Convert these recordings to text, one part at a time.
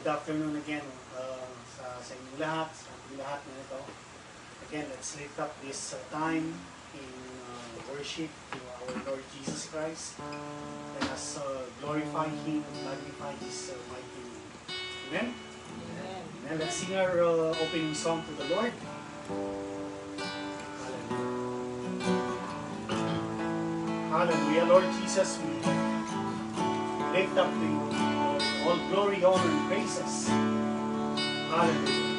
Good afternoon again sa inyong lahat, sa ating lahat na ito. Again, let's lift up this time in worship to our Lord Jesus Christ. Let us glorify Him and magnify His mighty name. Amen? Amen. And let's sing our opening song to the Lord. Hallelujah. Lord Jesus, we lift up to you all glory, honor, and praises. Hallelujah.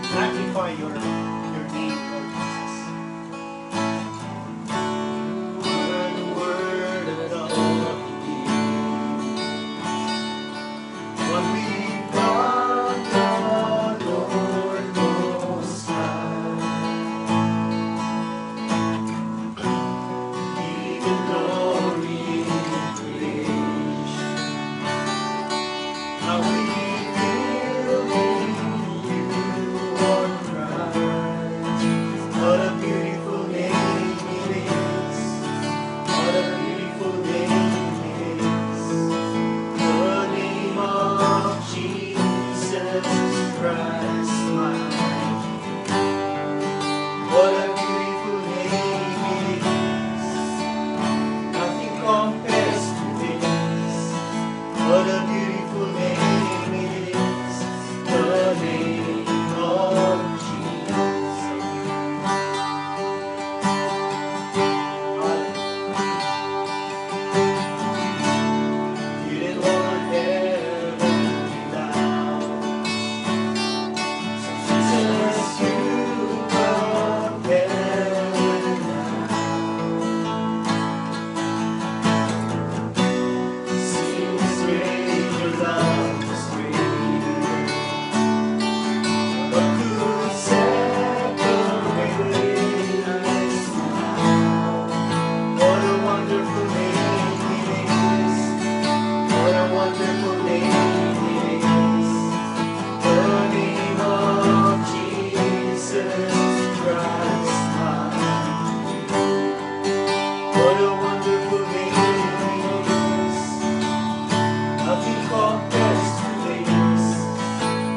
Magnify your name, Lord Jesus. You are the word of the Lord. When we brought the Lord Most High, even glory and creation. Now we build in you, Lord Christ. What a beautiful name it is. What a beautiful name it is. The name of Jesus Christ, my King. What a beautiful name it is. Nothing compares to this. What a beautiful name it is. The name of Jesus. You didn't want heaven without. So Jesus, you brought heaven down. Seems great, your love is greater. What could separate us now? What a wonderful name it is. What a wonderful name it is. The name of Jesus Christ, my King. What a wonderful name it is. Nothing compares to this.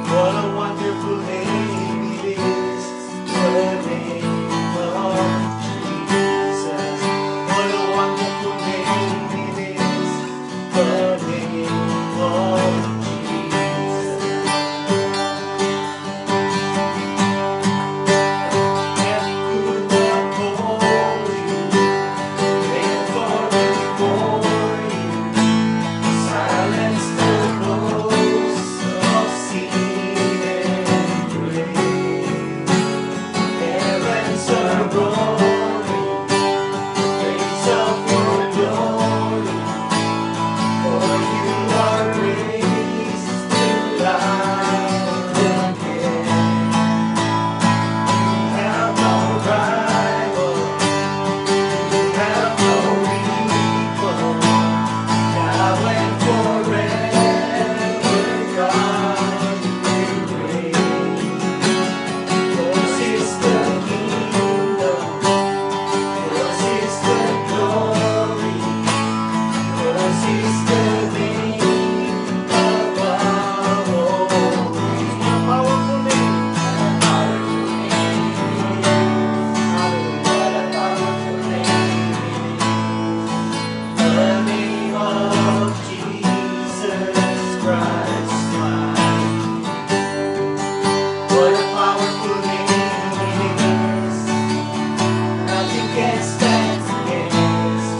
What a wonderful name it is. The name of Jesus. What a wonderful name it is. The name of Jesus. Death could not hold you. Pain falling before you. Silence the close of sin and grave. Heavens are roaring, praise of your glory. For you are raised to life again. You have no rival, you have no equal. Now and forever, God, you reign. Yours is the kingdom, yours is the glory, yours is the name above all names. Powerful name. What a powerful name it is. The name of Jesus Christ, my King. What a powerful name it is. Nothing can stand against.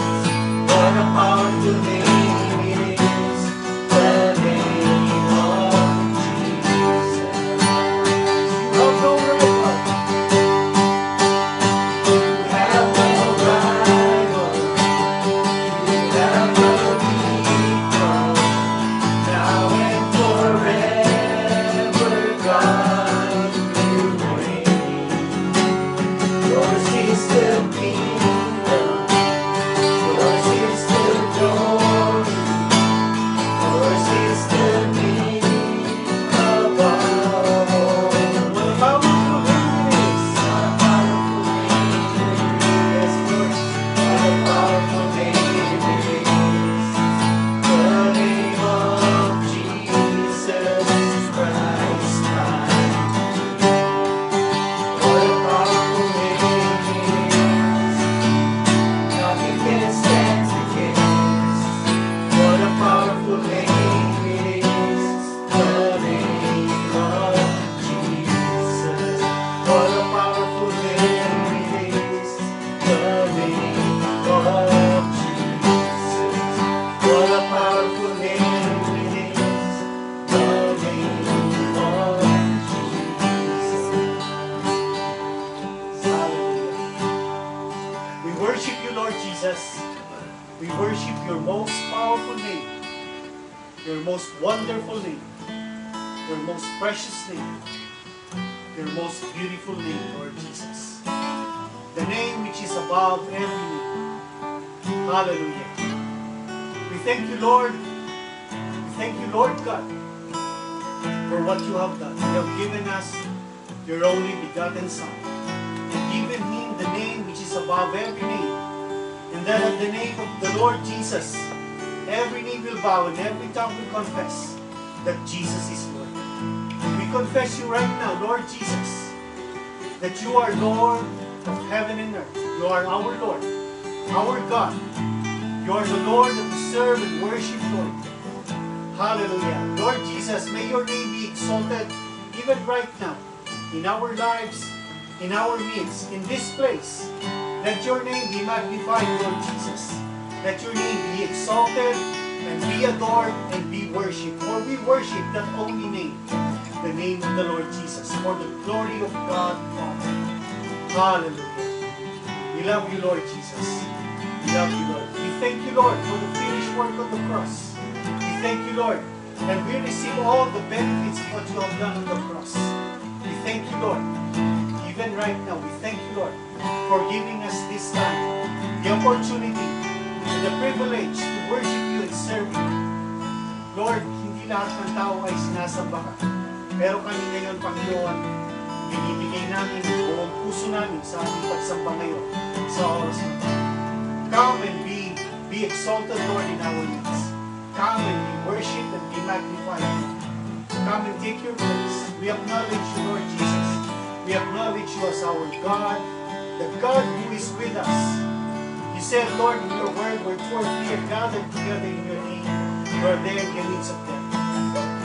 What a powerful name it is. The name of Jesus. You have no rival. You have no rival. You have no equal. Now and forever, God, you reign. Yours is the kingdom, yours is the glory. powerful name, your most wonderful name, your most precious name, your most beautiful name, Lord Jesus. The name which is above every name. Hallelujah. We thank you, Lord. We thank you, Lord God, for what you have done. You have given us your only begotten Son, and given him the name which is above every name, and that at the name of the Lord Jesus, every knee will bow and every tongue will confess that Jesus is Lord. We confess you right now, Lord Jesus, that you are Lord of heaven and earth. You are our Lord, our God. You are the Lord that we serve and worship, Lord. Hallelujah. Lord Jesus, may your name be exalted even right now in our lives, in our midst, in this place. Let your name be magnified, Lord Jesus. Let your name be exalted and be adored and be worshipped. For we worship that only name, the name of the Lord Jesus, for the glory of God Father. Hallelujah. We love you, Lord Jesus. We love you, Lord. We thank you, Lord, for the finished work on the cross. We thank you, Lord, and we receive all the benefits of what you have done on the cross. We thank you, Lord. Even right now, we thank you, Lord, for giving us this time, the opportunity, and the privilege to worship you and serve you. Lord, hindi lahat ng tao ay sinasamba ka. Pero kami ngayon, Panginoon, binibigay namin ang buong puso namin sa aming pagsamba ngayon sa oras na ito. Come and be exalted, Lord, in our midst. Come and be worshipped and be magnified. Come and take your place. We acknowledge you, Lord Jesus. We acknowledge you as our God, the God who is with us. You said, Lord, in your word, where two or three are gathered together in your name, you are there in the midst of them.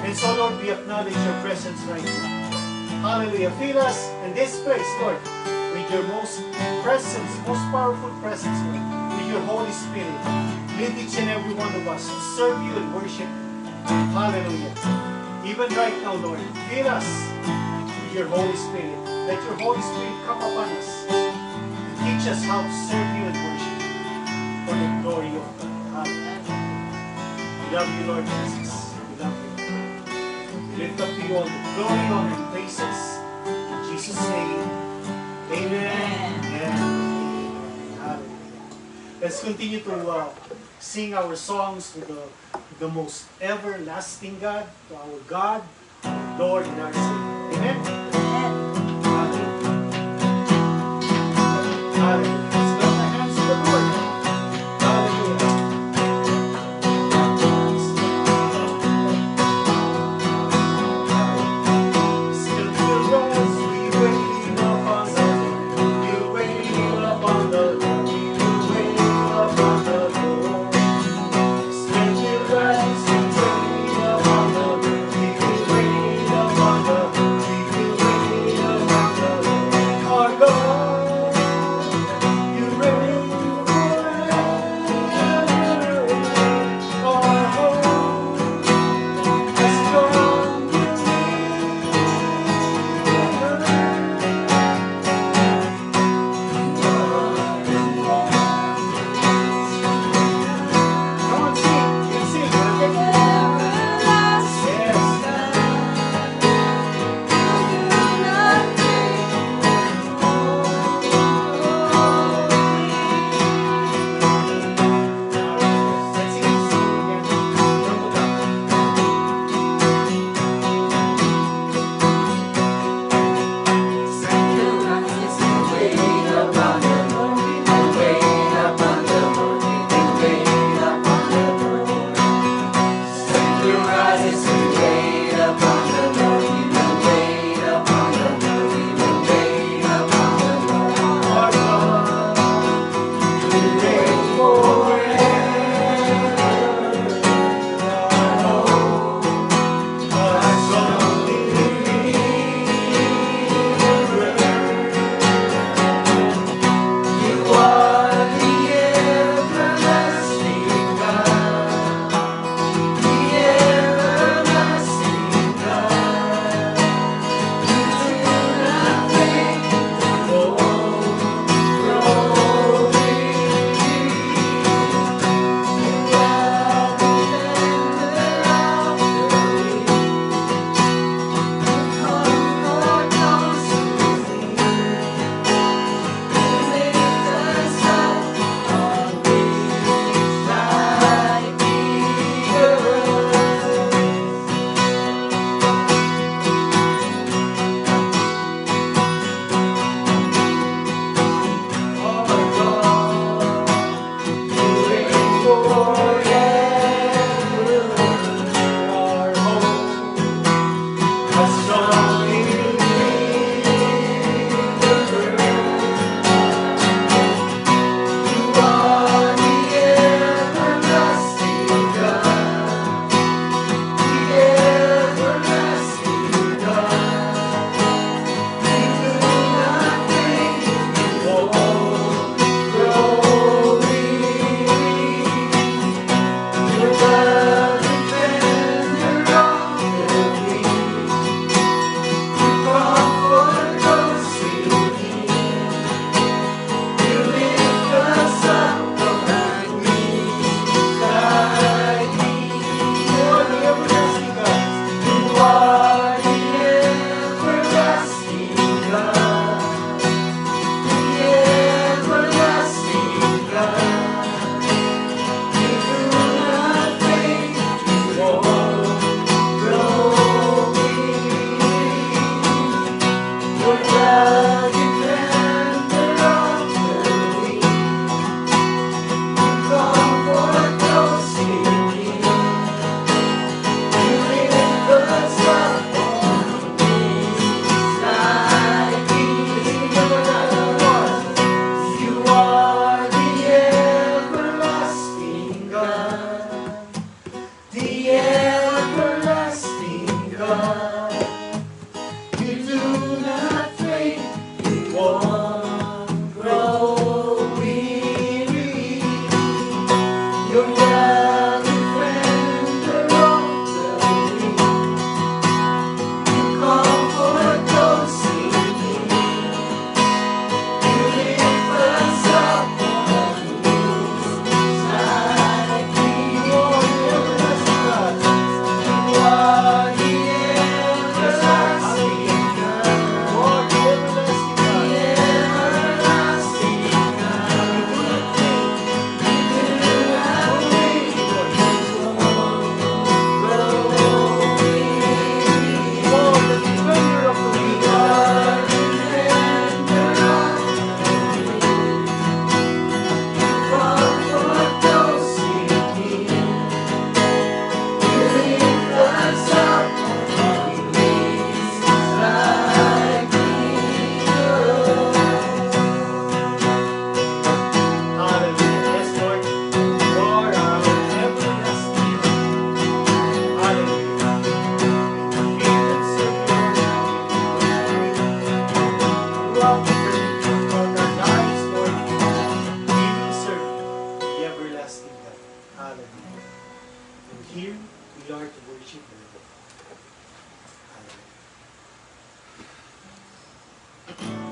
And so, Lord, we acknowledge your presence right now. Hallelujah. Fill us in this place, Lord, with your most presence, most powerful presence, Lord, with your Holy Spirit. Lead each and every one of us to serve you and worship you. Hallelujah. Even right now, Lord, fill us with your Holy Spirit. Let your Holy Spirit come upon us and teach us how to serve you and worship you for the glory of God. Hallelujah. We love you, Lord Jesus. We love you. We lift up to you all the glory, honor, and praises. In Jesus' name, amen. Amen. Hallelujah. Let's continue to sing our songs to the most everlasting God, to our God, our Lord, and our Savior. Amen. Hallelujah. Let's clap our hands to the Lord. Hallelujah. Still rise, we wait upon the Lord. We wait upon the Lord. We wait upon the Lord. Still rise, we wait upon the Lord. We wait upon the Lord. We And here we are to worship the Lord. Hallelujah.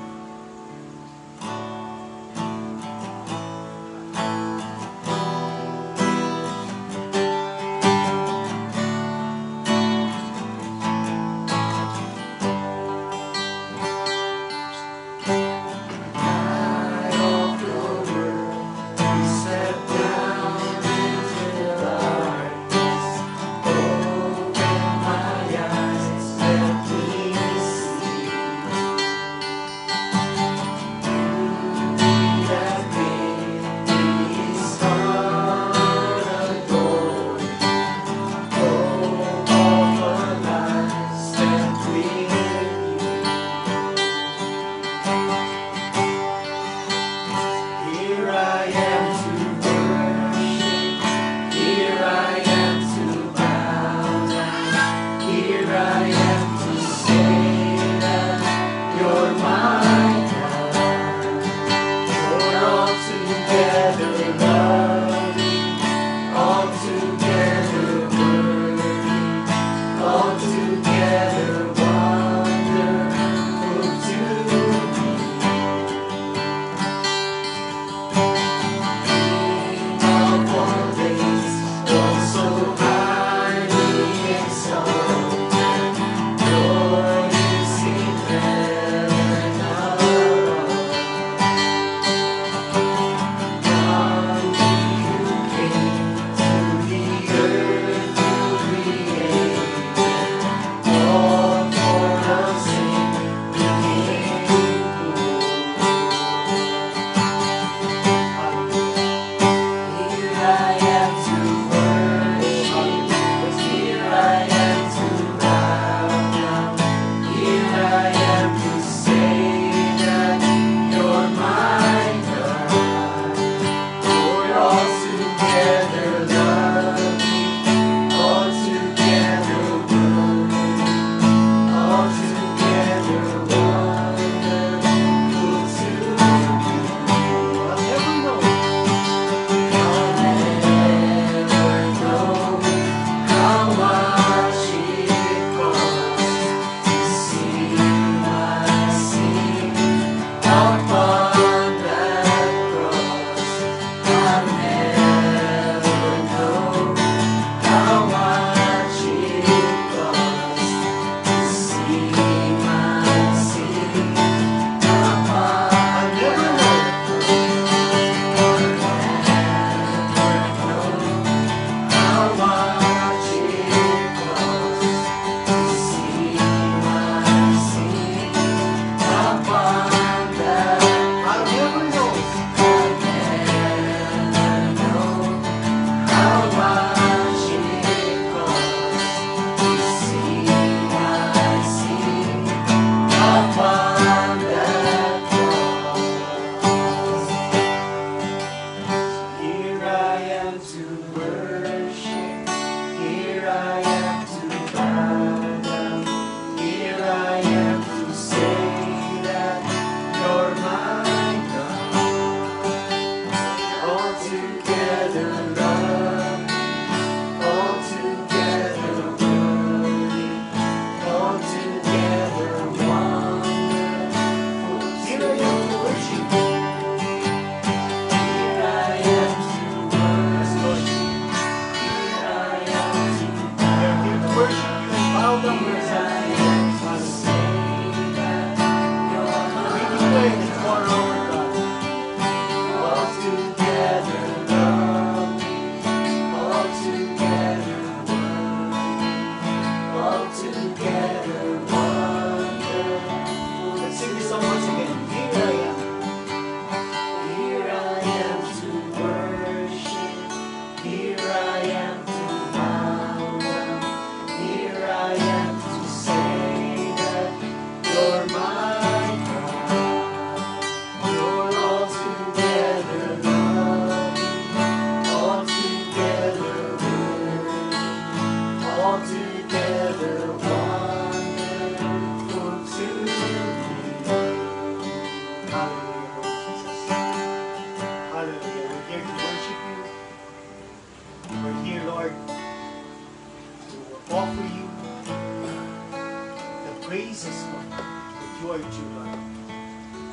praises, Lord, that you are due, Lord.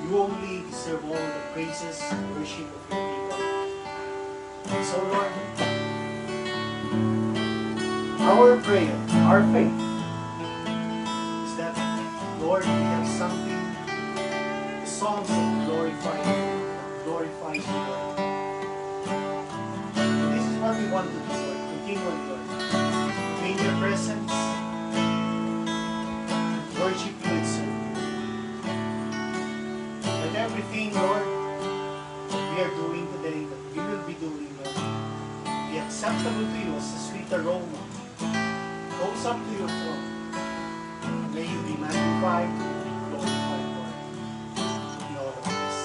You only deserve all the praises and worship of your people. So, Lord, our prayer, our faith, is that, Lord, we have something, the songs that glorify you, Lord. And this is what we want to do, Lord, continually, Lord. To be in your presence, worship you and serve you. That everything, Lord, that we are doing today, that we will be doing, Lord, be acceptable to you as a sweet aroma, goes up to your throne. May you be magnified, glorified, Lord, in all of this.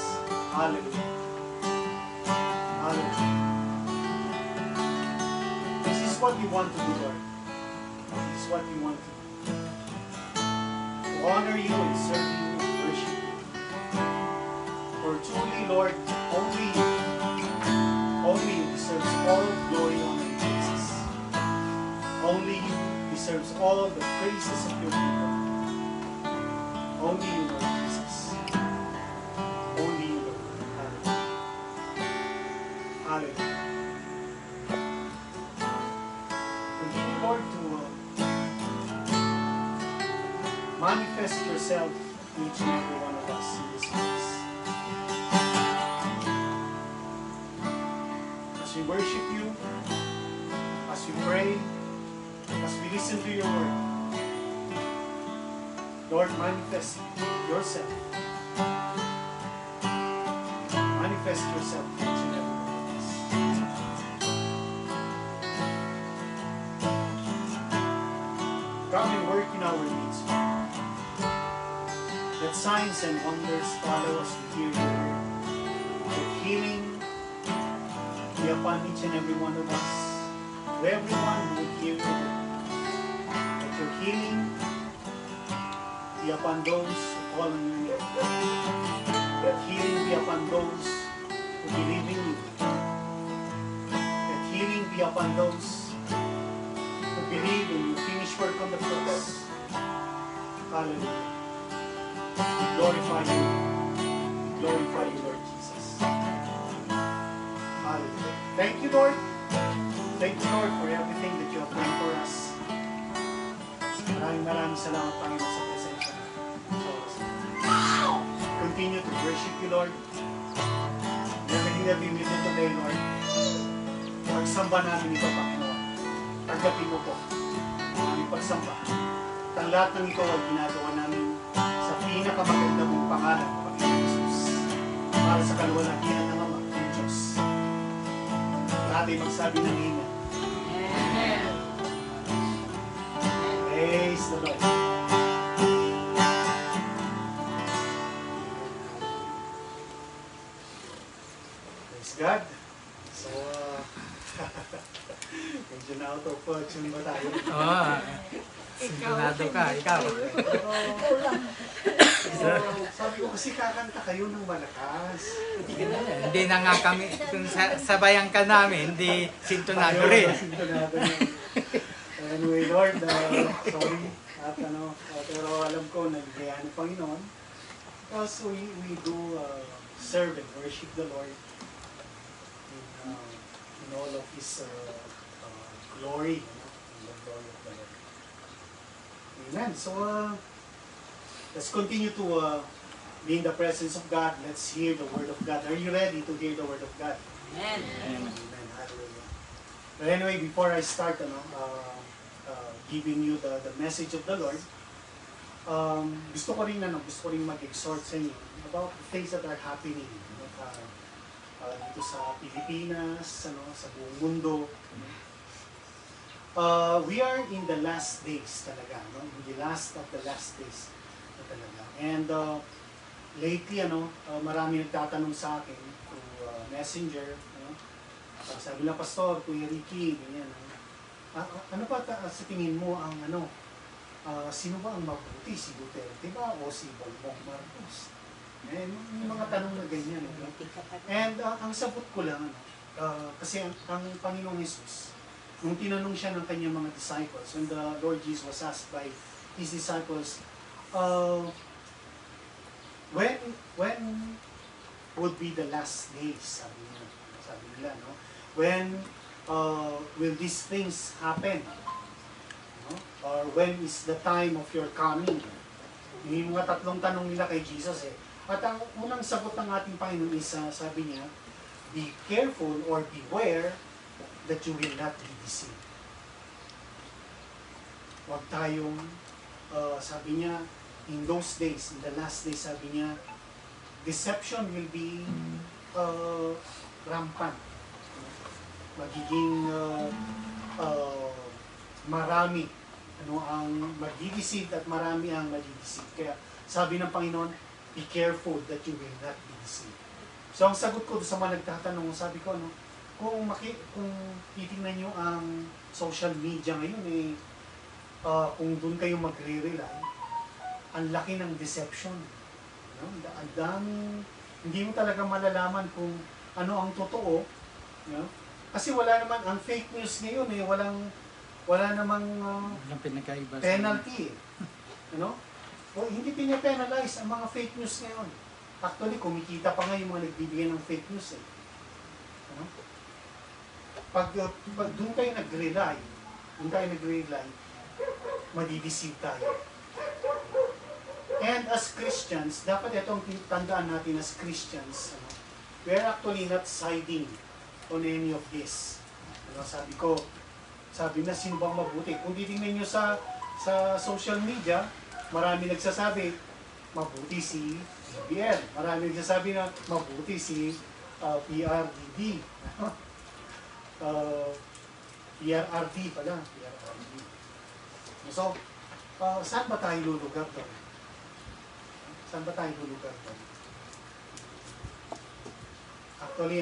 Hallelujah. Hallelujah. This is what we want to do, Lord. This is what we want to do. To honor you and serve you and worship you. For truly, Lord, only you deserves all glory, honor, and praises. Only you deserves all the praises of your people. Only you, Lord Jesus. Only you, Lord. Hallelujah. Hallelujah. Continue, Lord, to manifest yourself to each and every one of us in this place. As we worship you, as we pray, as we listen to your word, Lord, manifest yourself. Manifest yourself to each and every one of us. Come and work in our midst. Let signs and wonders follow us to hear your word. Let healing be upon each and every one of us. To everyone who would hear your word. Let your healing be upon those who call on your name. Let healing be upon those who believe in you. Let healing be upon those who believe in your finished work on the cross. Hallelujah. We glorify you. We glorify you, Lord Jesus. Hallelujah. Thank you, Lord. Thank you, Lord, for everything that you have done for us. Maraming salamat, Panginoon, sa presensya mo. Continue to worship you, Lord. Everything that we will do today, Lord, pagsamba namin ito, Panginoon. Tanggapin mo po ang aming pagsamba. At ang lahat ng ito ay ginagawa namin sa pinakamaganda mong pangalan, Panginoon Jesus, para sa kaluwalhatian ng Ama, ng Diyos. Lahat ay magsabi ng amen. Amen. Praise the Lord. Praise God. So, medyo na out of tune ba tayo? Oo. Sintonado ka, ikaw. Sabi ko kasi kakanta kayo ng malakas. Hindi na nga kami, kung sabayan ka namin, hindi sintonado rin. Sintonado rin. Anyway, Lord, sorry. At pero alam ko, nagigaya ng Panginoon. Because we do serve and worship the Lord in all of His glory, in the glory of the Lord. Amen. So, let's continue to be in the presence of God. Let's hear the Word of God. Are you ready to hear the Word of God? Amen. Amen. Hallelujah. But anyway, before I start, giving you the message of the Lord, gusto ko rin mag-exhort sa inyo about the things that are happening dito sa Pilipinas, sa buong mundo. We are in the last days talaga, in the last of the last days talaga. And lately, marami nagtatanong sa akin through Messenger, sabi na, Pastor, Kuya Ricky, ganyan, ano ba sa tingin mo ang sino ba ang mabuti, si Duterte ba o si Bongbong Marcos? Yung mga tanong na ganyan. And ang sagot ko lang, kasi ang Panginoong Jesus, nung tinanong siya ng kanyang mga disciples, when the Lord Jesus was asked by His disciples, uh, when would be the last days, sabi nila, no? When will these things happen? No? Or when is the time of your coming? Yung mga tatlong tanong nila kay Jesus eh. At ang unang sagot ng ating Panginoon is, sabi niya, be careful or beware that you will not be deceived. Huwag tayong, sabi niya, in those days, in the last days, sabi niya, deception will be rampant. Magiging marami ang magdideceive at marami ang madideceive. Kaya sabi ng Panginoon, be careful that you will not be deceived. So ang sagot ko sa mga nagtatanong, sabi ko, kung titingnan nyo ang social media ngayon, kung doon kayo magre-rely, ang laki ng deception. Ang daming, hindi mo talaga malalaman kung ano ang totoo. Kasi wala naman, ang fake news ngayon wala namang penalty. Hindi pinapenalize ang mga fake news ngayon. Actually, kumikita pa nga yung mga nagbibigay ng fake news eh. Pag doon kayo nag-rely, madideceive tayo. And as Christians, dapat itong tandaan natin as Christians, we are actually not siding on any of this. Sabi na, sino bang mabuti? Kung titingnan nyo sa social media, marami nagsasabi, mabuti si BBL. Marami nagsasabi na mabuti si PRDD. PRRD pala. PRRD. So, saan ba tayo lulugar doon? Actually,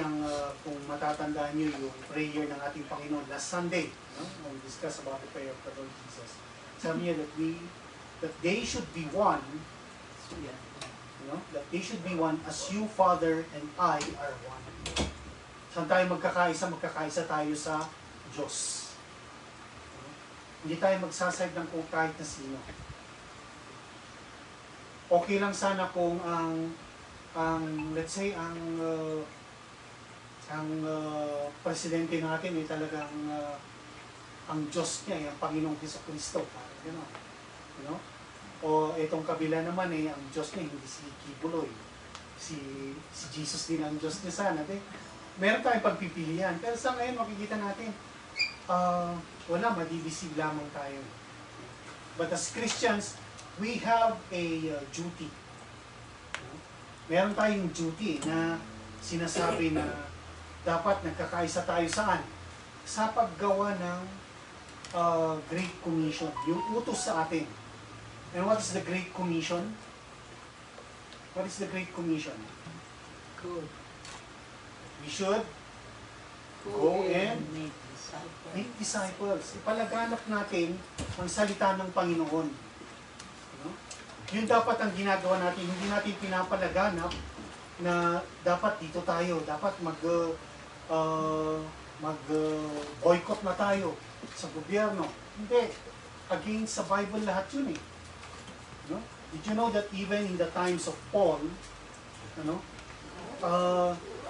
kung matatandaan nyo yung prayer ng ating Panginoon last Sunday, when we discuss about the prayer of the Lord Jesus, sabi niya that they should be one, that they should be one as you, Father, and I are one. Saan tayo magkakaisa tayo sa Diyos. Hindi tayo magsaside ng kung kahit na sino. Okay lang sana kung let's say, ang presidente natin ay talagang ang Diyos niya, ang Panginoong Jesucristo. O itong kabila naman ang Diyos niya, hindi si Kibuloy. Si Jesus din ang Diyos niya sana. Meron tayong pagpipilian. Pero sa ngayon, makikita natin, wala, madideceive lamang tayo. But as Christians, we have a duty. Meron tayong duty na sinasabi na dapat nagkakaisa tayo saan? Sa paggawa ng Great Commission, yung utos sa atin. And what is the Great Commission? What is the Great Commission? Good. We should go and make disciples. Ipalaganap natin ang salita ng Panginoon. Yun dapat ang ginagawa natin. Hindi natin pinapalaganap na dapat dito tayo. Dapat mag-boycott na tayo sa gobyerno. Hindi. Against sa Bible lahat yun eh. Did you know that even in the times of Paul,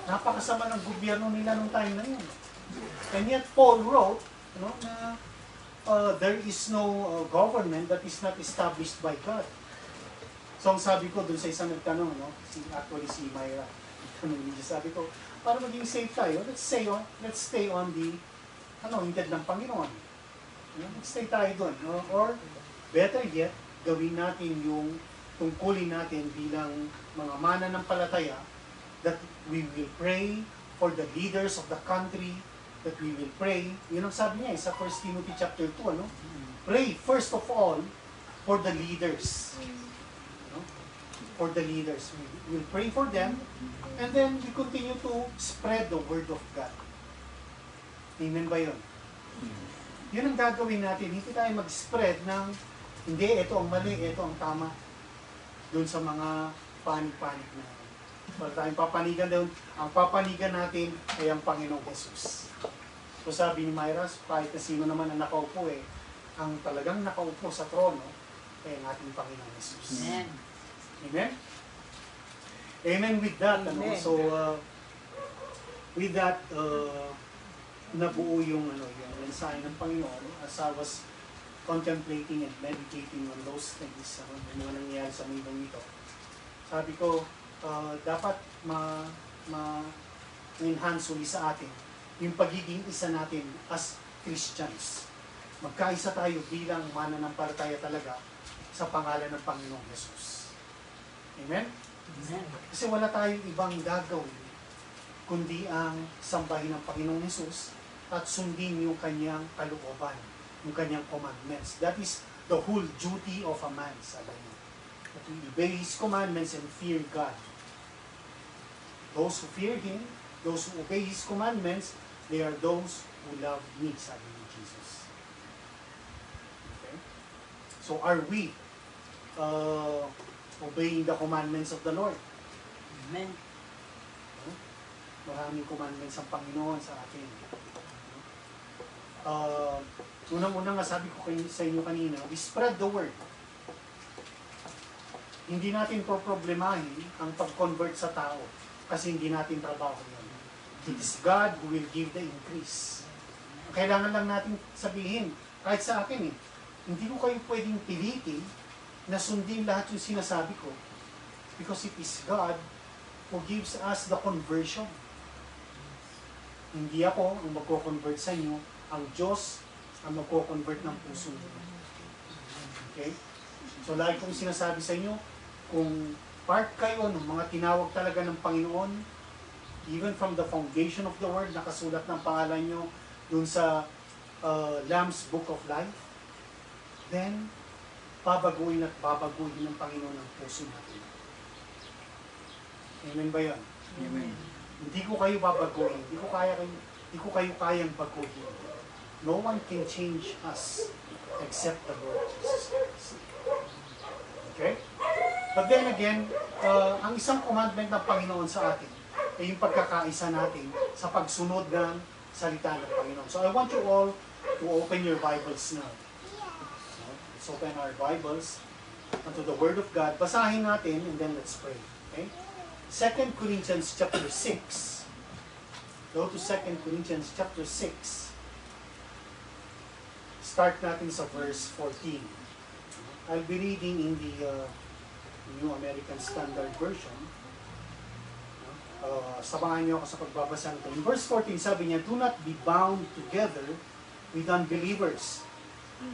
napakasama ng gobyerno nila nung time na yun. And yet Paul wrote na there is no government that is not established by God. So ang sabi ko dun sa isang nagtanong, actually si Myra, sabi ko, para maging safe tayo, let's stay on the hinted ng Panginoon. Let's stay tayo dun. Or better yet, gawin natin yung tungkulin natin bilang mga mananampalataya, that we will pray for the leaders of the country, that we will pray. Yun ang sabi niya sa 1 Timothy chapter 2, Pray first of all for the leaders. For the leaders. We will pray for them, and then we continue to spread the word of God. Amen ba yun? Yun ang gagawin natin. Hindi tayo mag-spread ng, hindi, ito ang mali, ito ang tama. Doon sa mga panik-panik na. Pag tayong papanigan doon, ang papanigan natin ay ang Panginoong Jesus. So sabi ni Myra, kahit na sino naman ang nakaupo ang talagang nakaupo sa trono, kay ating Panginoon Jesus. Amen. Amen? Amen with that. Ano? Amen. So, with that, nabuo yung mensahe ng Panginoon as I was contemplating and meditating on those things, yung mga nangyayari sa mundong ito. Sabi ko, dapat ma-enhance uli sa atin yung pagiging isa natin as Christians. Magkaisa tayo bilang mananampalataya talaga sa pangalan ng Panginoong Jesus. Amen? Amen. Kasi wala tayong ibang gagawin kundi ang sambahin ng Panginoong Jesus at sundin yung kanyang kalooban, yung kanyang commandments. That is the whole duty of a man, sabi niya. That we obey His commandments and fear God. Those who fear Him, those who obey His commandments, they are those who love me, sabi ni Jesus. Okay? So are we obeying the commandments of the Lord? Amen. Maraming commandments ang Panginoon sa atin. Unang-unang nga sabi ko sa inyo kanina, we spread the word. Hindi natin problemahin ang pag-convert sa tao kasi hindi natin trabaho yun. It is God who will give the increase. Kailangan lang natin sabihin, kahit sa akin hindi ko kayo pwedeng pilitin na sundin lahat yung sinasabi ko because it is God who gives us the conversion. Hindi ako ang magko-convert sa inyo, ang Diyos ang magko-convert ng puso niyo. Okay? So lagi kong sinasabi sa inyo, kung part kayo ng mga tinawag talaga ng Panginoon, even from the foundation of the world, nakasulat ng pangalan nyo dun sa Lamb's Book of Life, then babaguhin at babaguhin ng Panginoon ang puso natin. Amen ba yan? Amen. Hindi ko kayo babaguhin. Hindi ko kayo kayang baguhin. No one can change us except the Lord Jesus Christ. Okay? But then again, ang isang commandment ng Panginoon sa atin ay yung pagkakaisa natin sa pagsunod ng salita ng Panginoon. So I want you all to open your Bibles now. Let's open our Bibles unto the Word of God. Basahin natin and then let's pray. Okay? 2 Corinthians chapter 6. Go to 2 Corinthians chapter 6. Start natin sa verse 14. I'll be reading in the New American Standard Version. Samahan niyo ako sa pagbabasa nito. In verse 14, sabi niya, do not be bound together with unbelievers.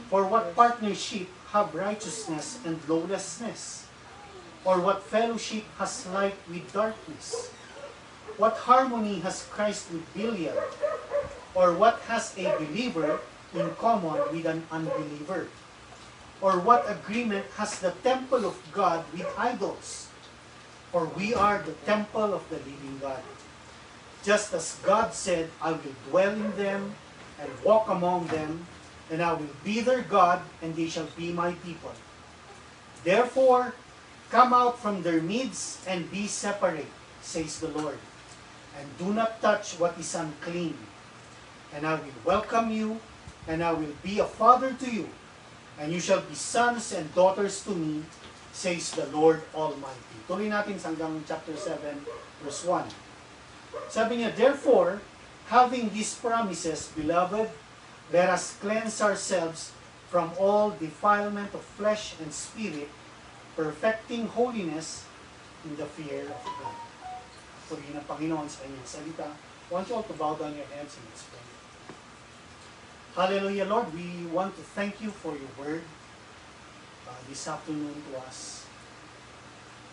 For what partnership have righteousness and lawlessness? Or what fellowship has light with darkness? What harmony has Christ with Belial? Or what has a believer in common with an unbeliever? Or what agreement has the temple of God with idols? For we are the temple of the living God. Just as God said, I will dwell in them and walk among them, and I will be their God, and they shall be my people. Therefore, come out from their midst and be separate, says the Lord, and do not touch what is unclean. And I will welcome you, and I will be a father to you, and you shall be sons and daughters to me, says the Lord Almighty. Tuloy natin hanggang chapter 7, verse 1. Sabi niya, therefore, having these promises, beloved, let us cleanse ourselves from all defilement of flesh and spirit, perfecting holiness in the fear of God. Purihin ang Panginoon sa kanyang salita. I want you all to bow down your heads and let's pray. Hallelujah, Lord. We want to thank you for your word this afternoon to us.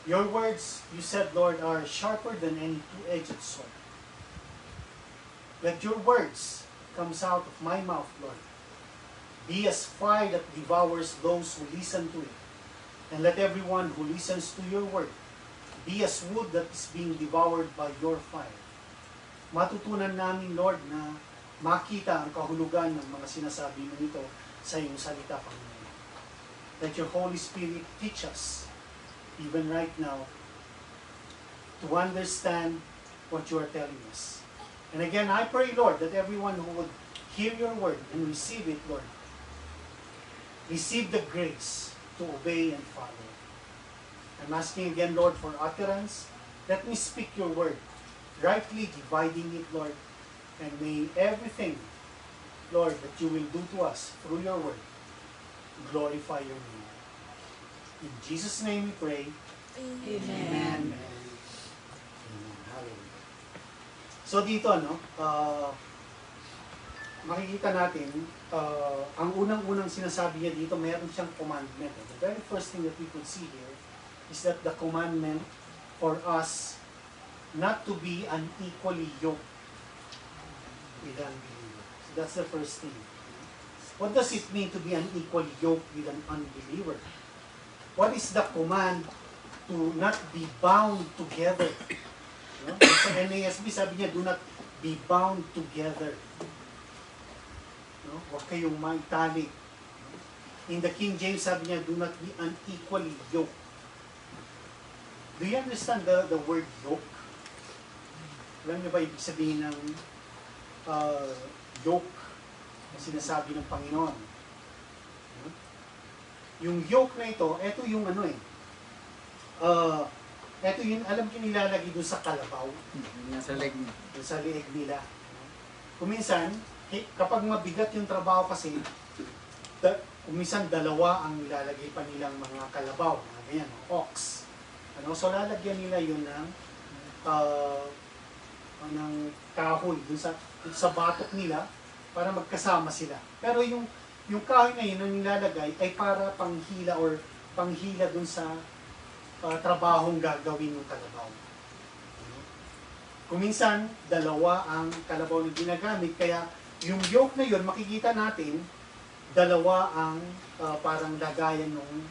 Your words, you said, Lord, are sharper than any two-edged sword. Let your words comes out of my mouth, Lord, be as fire that devours those who listen to it. And let everyone who listens to your word be as wood that is being devoured by your fire. Matutunan namin, Lord, na makita ang kahulugan ng mga sinasabi mo nito sa iyong salita, Panginoon. Let your Holy Spirit teach us, even right now, to understand what you are telling us. And again, I pray, Lord, that everyone who would hear your word and receive it, Lord, receive the grace to obey and follow. I'm asking again, Lord, for utterance. Let me speak your word, rightly dividing it, Lord. And may everything, Lord, that you will do to us through your word, glorify your name. In Jesus' name we pray. Amen. Amen. Amen. Hallelujah. So dito, makikita natin, ang unang-unang sinasabi niya dito, meron siyang commandment. The very first thing that we could see here is that the commandment for us not to be unequally yoked with unbeliever. So that's the first thing. What does it mean to be unequally yoked with an unbeliever? What is the command to not be bound together? Sa NASB, sabi niya, do not be bound together. Huwag kayong maitali. In the King James, sabi niya, do not be unequally yoked. Do you understand the word yoke? Alam niyo ba ibig sabihin ng yoke na sinasabi ng Panginoon? Yung yoke na ito yung ito yung, alam niyo nilalagay doon sa kalabaw. Nasa leg mo. Doon sa liig nila. Kuminsan, kapag mabigat yung trabaho kasi, kuminsan dalawa ang nilalagay pa nilang mga kalabaw, mga ganyan, ox. So lalagyan nila yun ng kahoy dun sa batok nila para magkasama sila. Pero yung kahoy na yun ang nilalagay ay para panghila dun sa trabahong gagawin ng kalabaw. Kuminsan, dalawa ang kalabaw na ginagamit, kaya yung yoke na yun, makikita natin, dalawa ang parang lagayan nung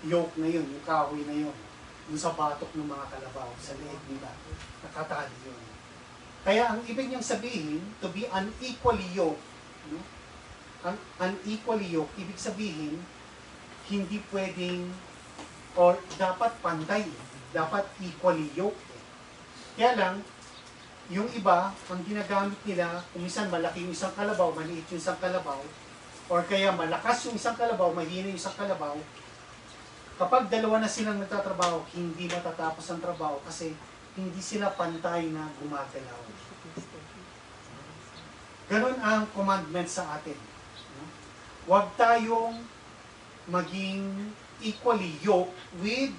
yoke na yun, yung kahoy na yun, yung sa batok ng mga kalabaw, sa leeg nila, nakatali yun. Kaya ang ibig niyang sabihin, to be unequally yoked, ang unequally yoked, ibig sabihin, hindi pwedeng, or dapat pantay, dapat equally yoked. Kaya lang, yung iba, ang ginagamit nila, kumisan malaki yung isang kalabaw, maliit yung isang kalabaw, or kaya malakas yung isang kalabaw, mahina yung isang kalabaw. Kapag dalawa na silang nagtatrabaho, hindi matatapos ang trabaho kasi hindi sila pantay na gumagalaw. Ganon ang commandment sa atin. Huwag tayong maging equally yoked with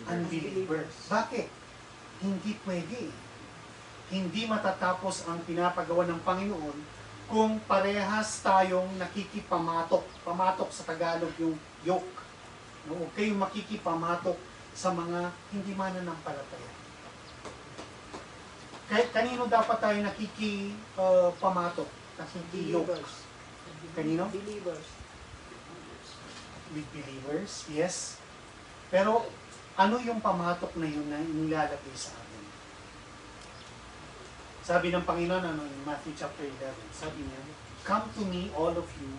unbelievers. Bakit? Hindi pwede. Hindi matatapos ang pinapagawa ng Panginoon kung parehas tayong nakikipamatok. Pamatok sa Tagalog yung yoke. Huwag kayong makikipamatok sa mga hindi mananampalataya. Kahit kanino dapat tayo nakikipamatok? Nakikiyok. Kanino? Believers. With believers, yes. Pero ano yung pamatok na yun na inilalagay sa atin? Sabi ng Panginoon in Matthew chapter 11, sabi niya, "Come to me, all of you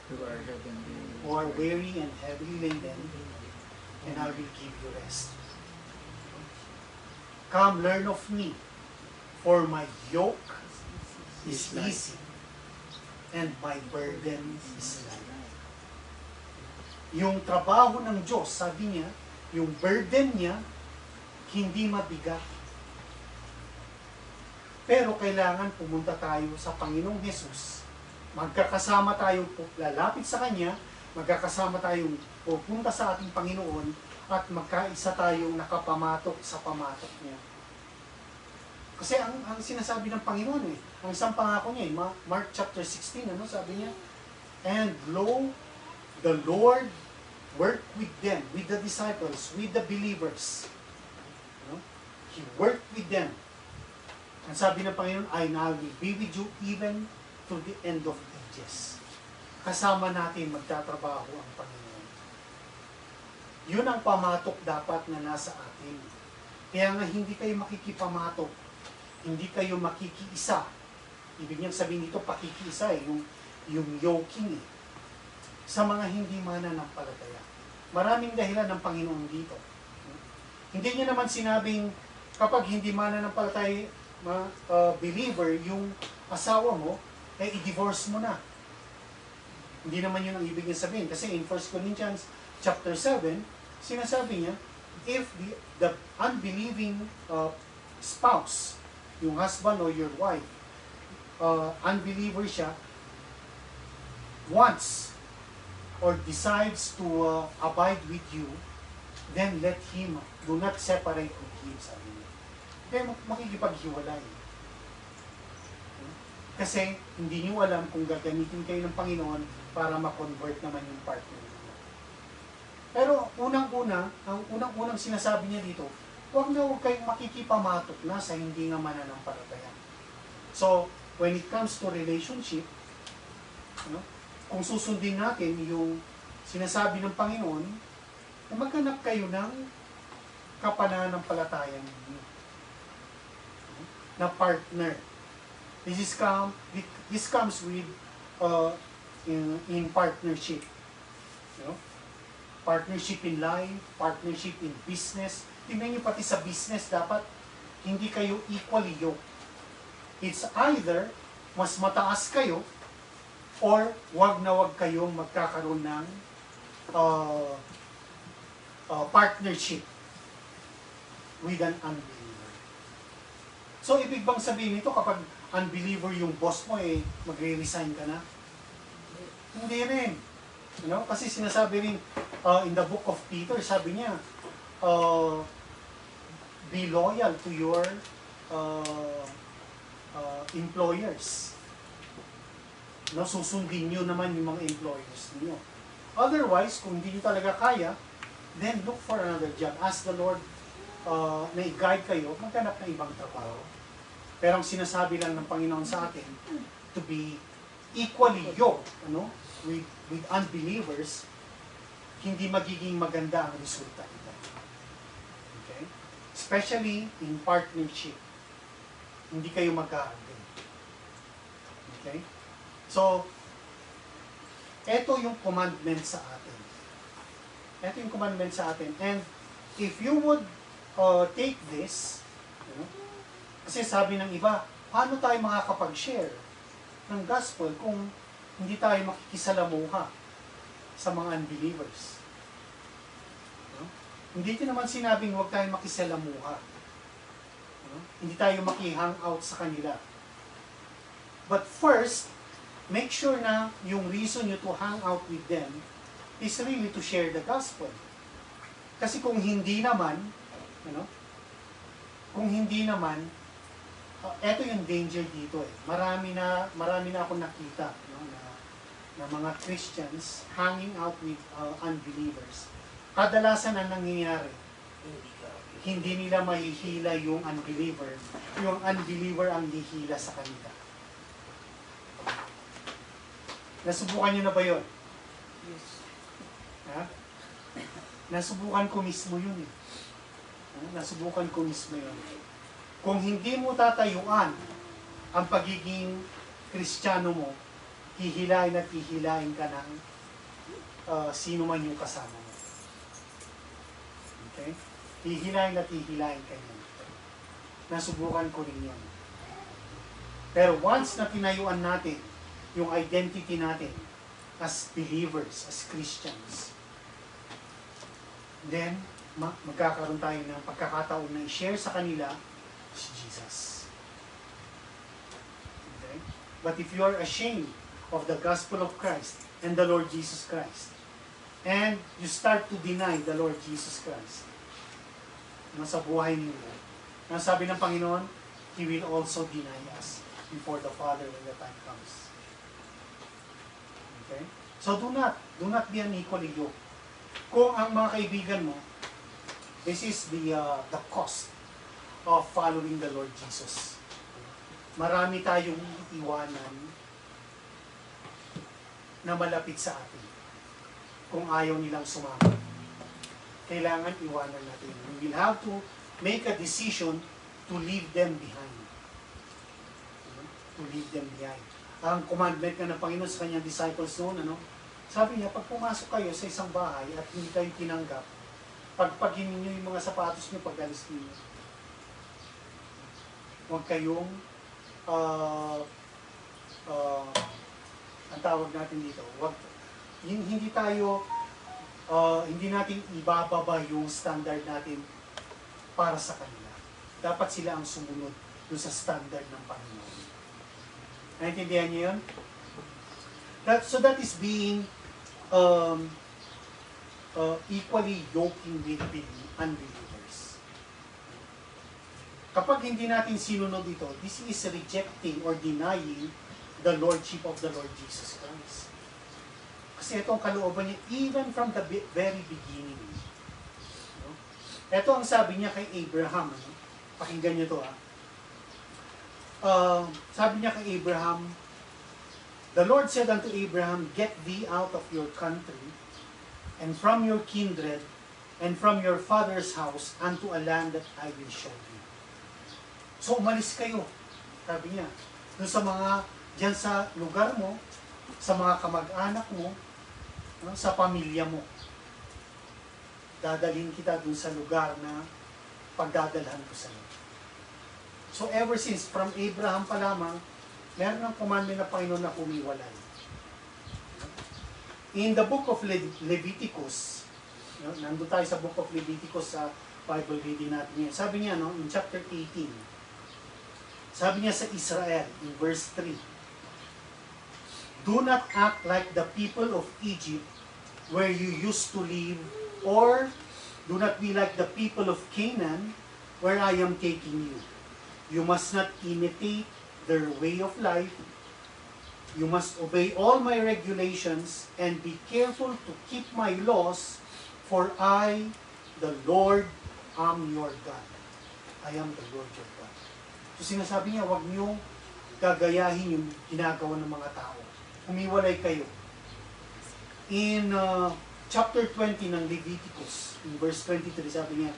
who are weary and heavily laden, and I will give you rest. Come, learn of me, for my yoke is easy, and my burden is light." Yung trabaho ng Diyos, sabi niya, yung burden niya, hindi mabigat. Pero kailangan pumunta tayo sa Panginoong Jesus. Magkakasama tayo, lalapit sa Kanya, magkakasama tayong pupunta sa ating Panginoon, at magkaisa tayong nakapamatok sa pamatok niya. Kasi ang sinasabi ng Panginoon ang isang pangako niya, Mark chapter 16, sabi niya? "And lo, the Lord worked with them, with the disciples, with the believers." He worked with them. Ang sabi ng Panginoon, "I now will be with you even to the end of ages." Kasama natin magtatrabaho ang Panginoon. Yun ang pamatok dapat na nasa atin. Kaya nga hindi kayo makikipamatok, hindi kayo makikiisa. Ibig niyang sabihin dito, pakikiisa yung yoking sa mga hindi mananampalataya. Maraming dahilan ng Panginoon dito. Hindi niya naman sinabing kapag hindi mananampalataya believer yung asawa mo, i-divorce mo na. Hindi naman yun ang ibig niya sabihin. Kasi in 1 Corinthians chapter 7, sinasabi niya, if the unbelieving spouse, yung husband or your wife, unbeliever siya, wants or decides to abide with you, then let him, do not separate with him, sabi niya. Kaya makikipaghiwalay. Kasi hindi niyo alam kung gagamitin kayo ng Panginoon para ma-convert naman yung partner niyo. Pero unang-unang sinasabi niya dito, huwag kayong makikipamatok na sa hindi nga mananampalataya. So, when it comes to relationship, kung susundin natin yung sinasabi ng Panginoon, maghanap kayo ng kapananampalatayang ninyo na partner. This comes with in partnership. Partnership in life, partnership in business. Tingnan niyo pati sa business, dapat hindi kayo equally yoked. It's either mas mataas kayo or wag na wag kayong magkakaroon ng partnership with an unbeliever. So, ibig bang sabihin nito kapag unbeliever yung boss mo, magre-resign ka na? Hindi rin. Kasi sinasabi rin in the book of Peter, sabi niya, be loyal to your employers. Susundin nyo naman yung mga employers niyo. Otherwise, kung hindi nyo talaga kaya, then look for another job. Ask the Lord na i-guide kayo, maghanap ng ibang trabaho. Pero ang sinasabi lang ng Panginoon sa atin, to be equally yoked with unbelievers, hindi magiging maganda ang resulta nito. Okay? Especially in partnership. Hindi kayo magkahanggan. Okay? So, ito yung commandment sa atin. Ito yung commandment sa atin. And if you would take this, kasi sabi ng iba, paano tayo makakapag-share ng gospel kung hindi tayo makikisalamuha sa mga unbelievers? Hindi ko naman sinabing huwag tayo makisalamuha. Hindi tayo maki-hang out sa kanila. But first, make sure na yung reason you to hang out with them is really to share the gospel. Kasi kung hindi naman, eto yung danger dito Marami na akong nakita na mga Christians hanging out with unbelievers. Kadalasan ang nangyayari, hindi nila mahihila yung unbeliever. Yung unbeliever ang hihila sa kanila. Nasubukan nyo na ba yun? Yes. Ha? Nasubukan ko mismo yun Nasubukan ko mismo yun. Kung hindi mo tatayuan ang pagiging Kristiyano mo, hihilain at hihilain ka ng sino man yung kasama mo. Okay? Hihilain at hihilain ka niyan. Nasubukan ko rin yan. Pero once na tinayuan natin yung identity natin as believers, as Christians, then magkakaroon tayo ng pagkakataon na i-share sa kanila si Jesus. Okay? But if you are ashamed of the gospel of Christ and the Lord Jesus Christ, and you start to deny the Lord Jesus Christ, sa buhay ninyo, ang sabi ng Panginoon, He will also deny us before the Father when the time comes. Okay? So do not be unequally yoked. Kung ang mga kaibigan mo, this is the cost of following the Lord Jesus. Marami tayong iiwanan na malapit sa atin kung ayaw nilang sumama. Kailangan iwanan natin. We will have to make a decision to leave them behind. To leave them behind. Ang commandment nga ng Panginoon sa kanyang disciples noon, sabi niya, pag pumasok kayo sa isang bahay at hindi kayo tinanggap, pagpagin niyo yung mga sapatos niyo pag alis niyo. Huwag kayong ang tawag natin dito, Hindi tayo, hindi natin ibababa yung standard natin para sa kanila. Dapat sila ang sumunod dun sa standard ng Panginoon. Naintindihan niyo yun? So that is being equally yoking with unbelievers. Kapag hindi natin sinunod ito, this is rejecting or denying the Lordship of the Lord Jesus Christ. Kasi ito ang kalooban niya even from the very beginning. Ito ang sabi niya kay Abraham. Pakinggan niyo ito sabi niya kay Abraham, the Lord said unto Abraham, get thee out of your country, and from your kindred, and from your father's house, unto a land that I will show you. So umalis kayo, sabi niya, doon sa mga, dyan sa lugar mo, sa mga kamag-anak mo, sa pamilya mo. Dadalhin kita doon sa lugar na pagdadalhan ko sa iyo. So ever since, from Abraham pa lamang, meron ng commandment na Panginoon na humiwalay. In the book of Leviticus, nandun tayo sa book of Leviticus sa Bible reading natin yan. Sabi niya, in chapter 18, sabi niya sa Israel, in verse 3, do not act like the people of Egypt where you used to live, or do not be like the people of Canaan where I am taking you. You must not imitate their way of life. You must obey all my regulations and be careful to keep my laws, for I, the Lord, am your God. I am the Lord your God. So sinasabi niya, huwag niyo gagayahin yung ginagawa ng mga tao. Humiwalay kayo. In chapter 20 ng Leviticus, in verse 23, sabi niya,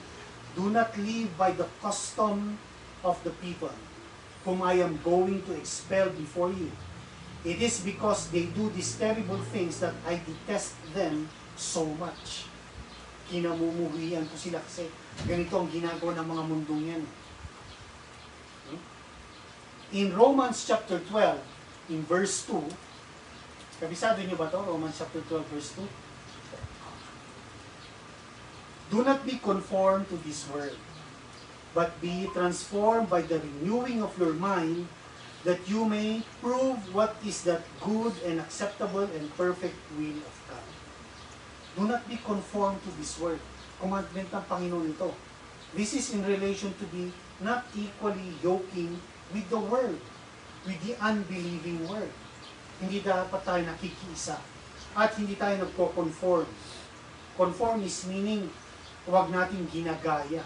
do not live by the custom of the people whom I am going to expel before you. It is because they do these terrible things that I detest them so much. Kinamumuhian ko sila kasi ganito ang ginagawa ng mga mundong yan. In Romans chapter 12, in verse 2, kabisado niyo ba ito? Romans chapter 12, verse 2. Do not be conformed to this world, but be transformed by the renewing of your mind, that you may prove what is that good and acceptable and perfect will of God. Do not be conformed to this world. Commandment ng Panginoon ito. This is in relation to be not equally yoking with the world, with the unbelieving world. Hindi dapat tayo nakikiisa. At hindi tayo nagko-conform. Conform is meaning, huwag natin ginagaya.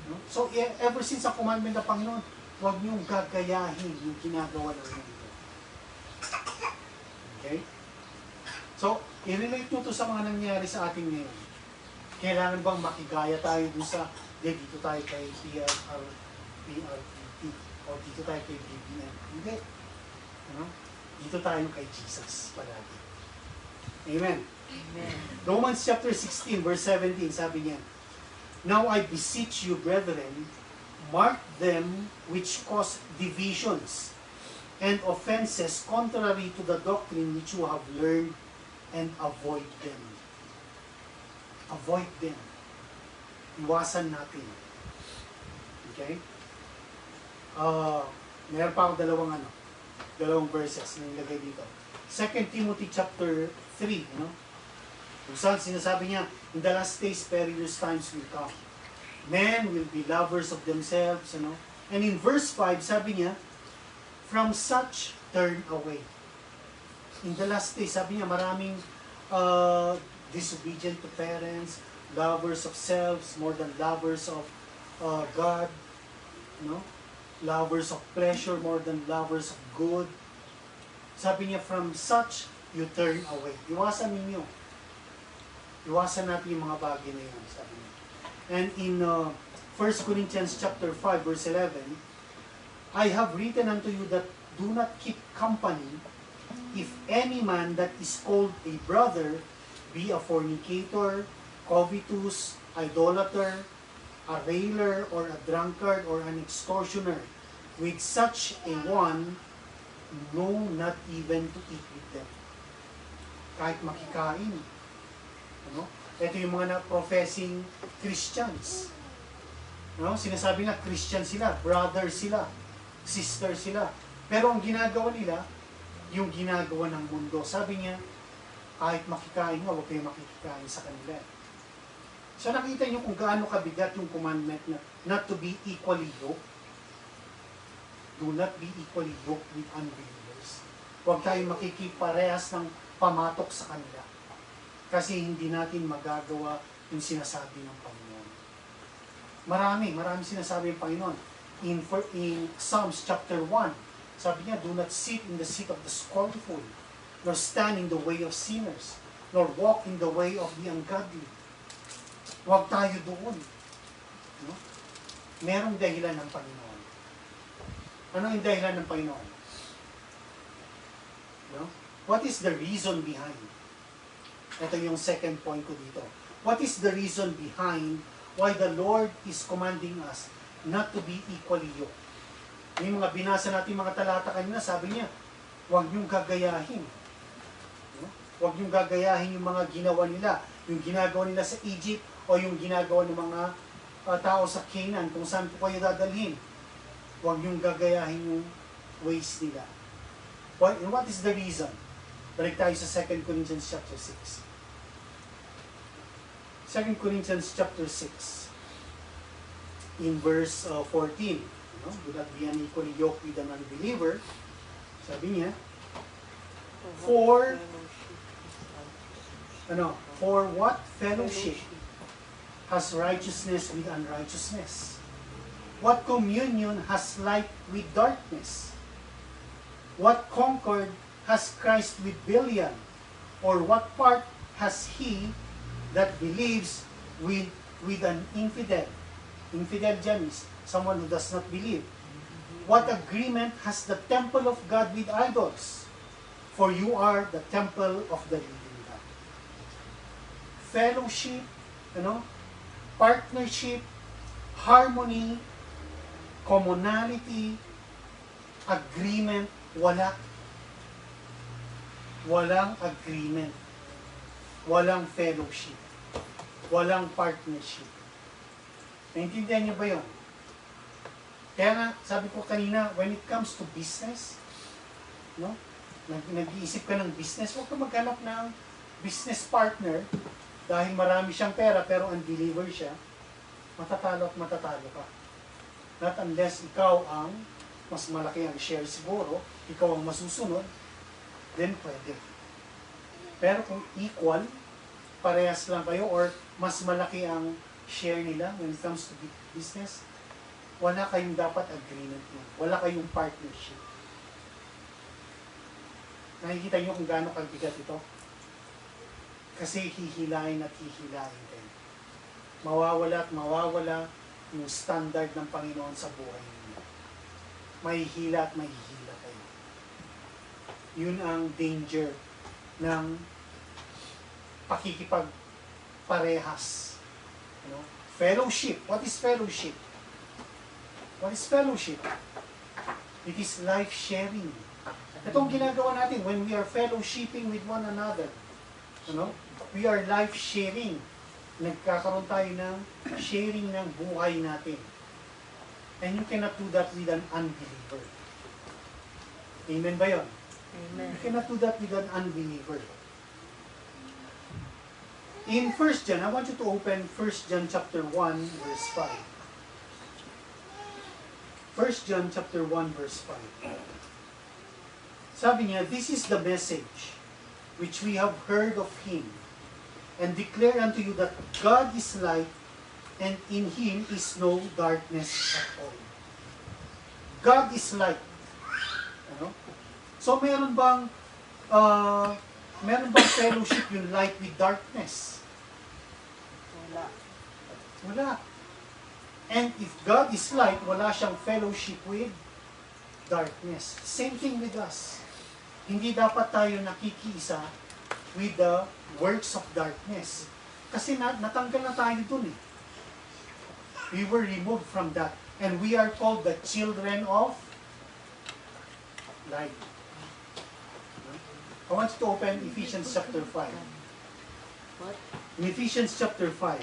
No? So, ever since ang commandment ng Panginoon, huwag niyong gagayahin yung ginagawa ng mundo. Okay? So, i-relate nyo to sa mga nangyari sa atin ngayon. Kailangan bang makigaya tayo dun sa, dito tayo kay PRPT, o dito tayo kay BBM. Hindi. Ano? Dito tayo kay Jesus palagi. Amen. Amen. Romans chapter 16, verse 17, sabi niya, now I beseech you, brethren, mark them which cause divisions and offenses contrary to the doctrine which you have learned, and avoid them. Avoid them. Iwasan natin. Okay? Meron pa ako dalawang verses na nilagay dito. 2 Timothy chapter 3, kung saan sinasabi niya, in the last days, perilous times will come. Men will be lovers of themselves, And in verse 5, sabi niya, from such turn away. In the last days, sabi niya, maraming disobedient to parents, lovers of selves, more than lovers of God, lovers of pleasure, more than lovers of good. Sabi niya, from such, you turn away. Iwasan ninyo. Iwasan natin yung mga bagay na yun, sabi niya. And in 1 Corinthians chapter 5, verse 11, I have written unto you that do not keep company if any man that is called a brother be a fornicator, covetous, idolater, a railer, or a drunkard, or an extortioner. With such a one, no, not even to eat with them. kahit makikain. Ano? Ito yung mga professing Christians. No? Sinasabi nga Christian sila, brother sila, sister sila. Pero ang ginagawa nila, yung ginagawa ng mundo. Sabi niya, kahit makikain nga, huwag kayo makikikain sa kanila. So nakita niyo kung gaano kabigat yung commandment na not to be equally yoked. Do not be equally yoked with unbelievers. Huwag tayo makikiparehas ng pamatok sa kanila. Kasi hindi natin magagawa yung sinasabi ng Panginoon. Marami sinasabi ng Panginoon. In Psalms chapter 1, sabi niya, do not sit in the seat of the scornful, nor stand in the way of sinners, nor walk in the way of the ungodly. Huwag tayo doon. No? Merong dahilan ng Panginoon. Ano yung dahilan ng Panginoon? No? What is the reason behind? Ito yung second point ko dito. What is the reason behind why the Lord is commanding us not to be equally yoked? Yung mga binasa natin mga talata kanina, sabi niya, huwag niyong gagayahin. No? Huwag niyong gagayahin yung mga ginawa nila. Yung ginagawa nila sa Egypt o yung ginagawa ng mga tao sa Canaan, kung saan po kayo dadalhin. Huwag niyong gagayahin yung ways nila. What is the reason? Balik tayo sa 2 Corinthians chapter 6. 2 Corinthians chapter 6 in verse 14. Do not be unequally yoked with an unbeliever. Sabi niya, for what fellowship has righteousness with unrighteousness? What communion has light with darkness? What concord has Christ with Belial? Or what part has he that believes with an infidel? Infidel dyan is someone who does not believe. What agreement has the temple of God with idols? For you are the temple of the living God. Fellowship, partnership, harmony, commonality, agreement, wala. Walang agreement. Walang fellowship. Walang partnership. Naintindihan niyo ba yun? Kaya nga, sabi ko kanina, when it comes to business, nag-iisip ka ng business, huwag ka maghanap ng business partner dahil marami siyang pera pero unbeliever siya, matatalo at matatalo ka. Not unless ikaw ang mas malaki ang share siguro, ikaw ang masusunod, then pwede. Pero kung equal, parehas lang kayo or mas malaki ang share nila when it comes to business, wala kayong dapat agreement mo. Wala kayong partnership. Nakikita niyo kung gaano kabigat ito? Kasi hihilain at hihilain kayo. Mawawala at mawawala yung standard ng Panginoon sa buhay niyo. Mahihila at mahihila kayo. Yun ang danger ng pakikipagparehas. Fellowship. What is fellowship? What is fellowship? It is life-sharing. Itong ginagawa natin when we are fellowshipping with one another. We are life-sharing. Nagkakaroon tayo ng sharing ng buhay natin. And you cannot do that with an unbeliever. Amen ba yun? Amen. You cannot do that with an unbeliever. In 1 John, I want you to open 1 John chapter 1, verse 5. 1 John chapter 1, verse 5. Sabi niya, this is the message which we have heard of Him, and declare unto you that God is light, and in Him is no darkness at all. God is light. So meron bang fellowship yung light with darkness? Wala. Wala. And if God is light, wala siyang fellowship with darkness. Same thing with us. Hindi dapat tayo nakikiisa with the works of darkness. Kasi natanggal na tayo dun eh. We were removed from that. And we are called the children of light. I want you to open Ephesians chapter 5. What? In Ephesians chapter 5,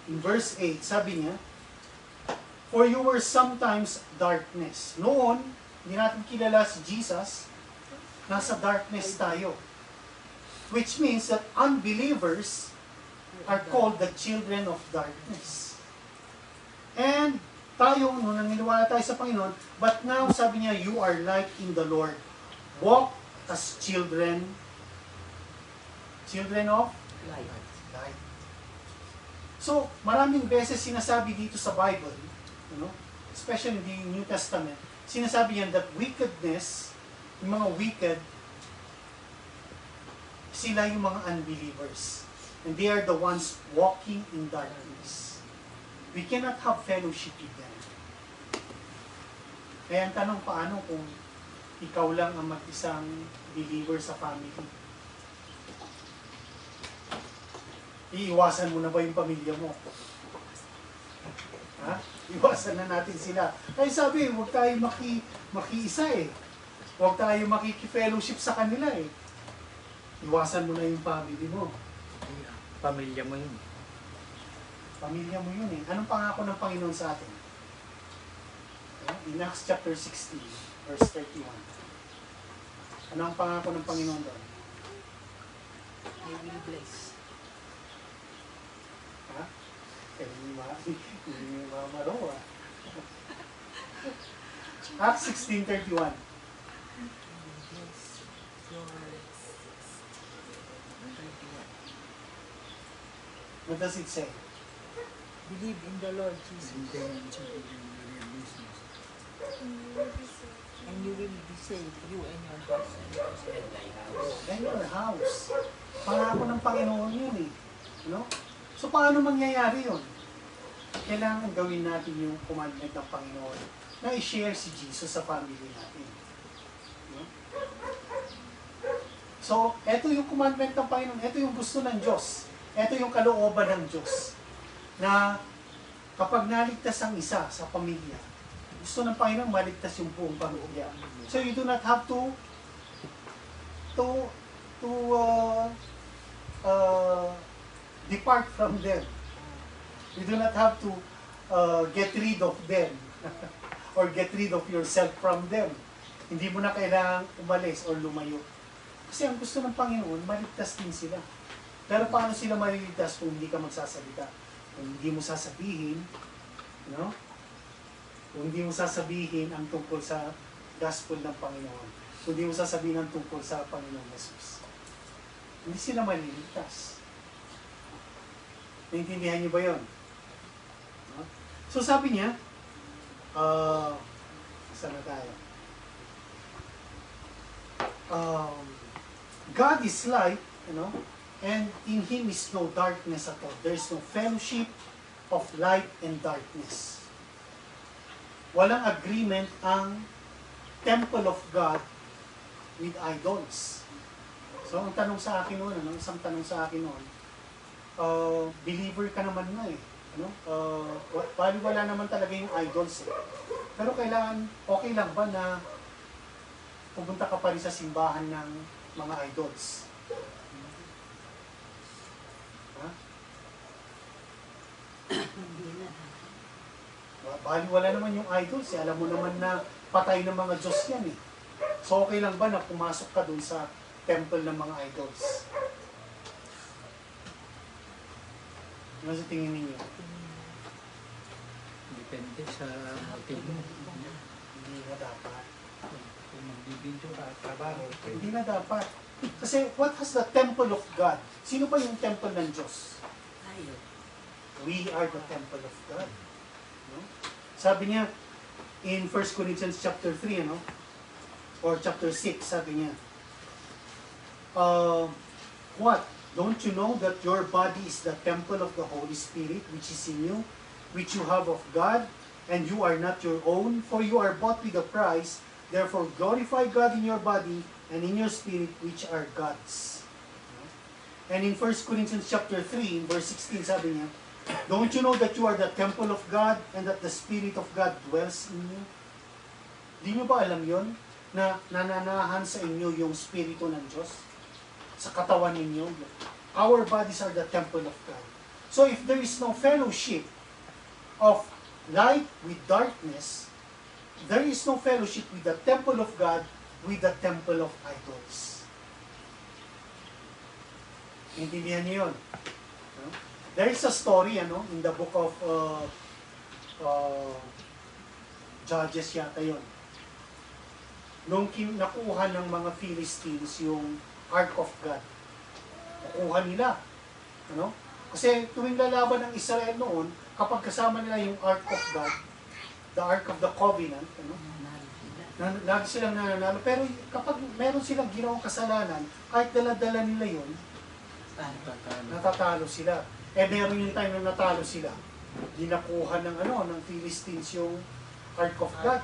in verse 8, sabi niya, "For you were sometimes darkness." Noon, hindi natin kilala si Jesus, nasa darkness tayo. Which means that unbelievers are called the children of darkness. And tayo, nung naniniwala tayo sa Panginoon, but now, sabi niya, you are light in the Lord. Walk as children of Light. light. So, maraming beses sinasabi dito sa Bible, especially in the New Testament, sinasabi yan that wickedness, yung mga wicked, sila yung mga unbelievers. And they are the ones walking in darkness. We cannot have fellowship with them. Kaya ang tanong, paano kung ikaw lang ang mag-isang believer sa family? Iiwasan mo na ba yung pamilya mo? Ha? Iwasan na natin sila. Kaya sabi, huwag tayo makiisa eh. Huwag tayo makiki-fellowship sa kanila eh. Iwasan mo na yung family mo. Pamilya mo yun. Pamilya mo yun eh. Anong pangako ng Panginoon sa atin? In Acts chapter 16, verse 31. Ano ang pangako ng Panginoon doon? I will bless. Ha? Hindi mamaro ah. Acts 16:31. What does it say? Believe in the Lord Jesus, and you will be saved, you and your house. And your house. Pangako ng Panginoon yun eh. So paano mangyayari yun? Kailangan gawin natin yung commandment ng Panginoon na i-share si Jesus sa family natin. So, eto yung commandment ng Panginoon. Eto yung gusto ng Diyos. Eto yung kalooban ng Diyos. Na kapag naligtas ang isa sa pamilya, gusto ng Panginoon maligtas yung buong pamilya. So you do not have to depart from them. You do not have to get rid of them or get rid of yourself from them. Hindi mo na kailangang umalis or lumayo. Kasi ang gusto ng Panginoon, maligtas din sila. Pero paano sila maliligtas kung hindi ka magsasalita? Kung hindi mo sasabihin, kung hindi mo sasabihin ang tungkol sa gospel ng Panginoon, kung hindi mo sasabihin ang tungkol sa Panginoon Jesus, hindi sila maliligtas. Naintindihan niyo ba yun? So sabi niya, saan na tayo? God is light, and in Him is no darkness at all. There is no fellowship of light and darkness. Walang agreement ang temple of God with idols. So, ang tanong sa akin noon, isang tanong sa akin noon, believer ka naman na eh. Wala naman talaga yung idols eh. Pero kailangan, okay lang ba na pupunta ka pa rin sa simbahan ng mga idols? Ha? Hindi na. Wala naman yung idols eh. Alam mo naman na patay ng mga Diyos yan eh. So okay lang ba na pumasok ka dun sa temple ng mga idols? Ano sa tingin ninyo? Depende sa motive mo. Hindi na dapat. Kung magbibidyo ka, trabaho, Hindi na dapat. Kasi what has the temple of God? Sino ba yung temple ng Diyos? Tayo. We are the temple of God. Sabi niya in 1 Corinthians chapter 3, or chapter 6, sabi niya, what? Don't you know that your body is the temple of the Holy Spirit, which is in you, which you have of God, and you are not your own, for you are bought with a price. Therefore glorify God in your body and in your spirit, which are God's. And in 1 Corinthians chapter 3, verse 16, sabi niya, don't you know that you are the temple of God and that the Spirit of God dwells in you? Di nyo ba alam yon? na nananahan sa inyo yung Espiritu ng Diyos? Sa katawan ninyo? Our bodies are the temple of God. So if there is no fellowship of light with darkness, there is no fellowship with the temple of God with the temple of idols. Intindihan niyo yun? No? There is a story in the book of Judges yata yun. Nung nakuha ng mga Philistines yung Ark of God, nakuha nila. Kasi tuwing lalaban ng Israel noon, kapag kasama nila yung Ark of God, the Ark of the Covenant, lagi silang nananalo. Pero kapag meron silang ginawang kasalanan, kahit dala-dala nila yun, natatalo sila. Meron yung time na natalo sila. Dinakuha ng Philistines yung Ark of God.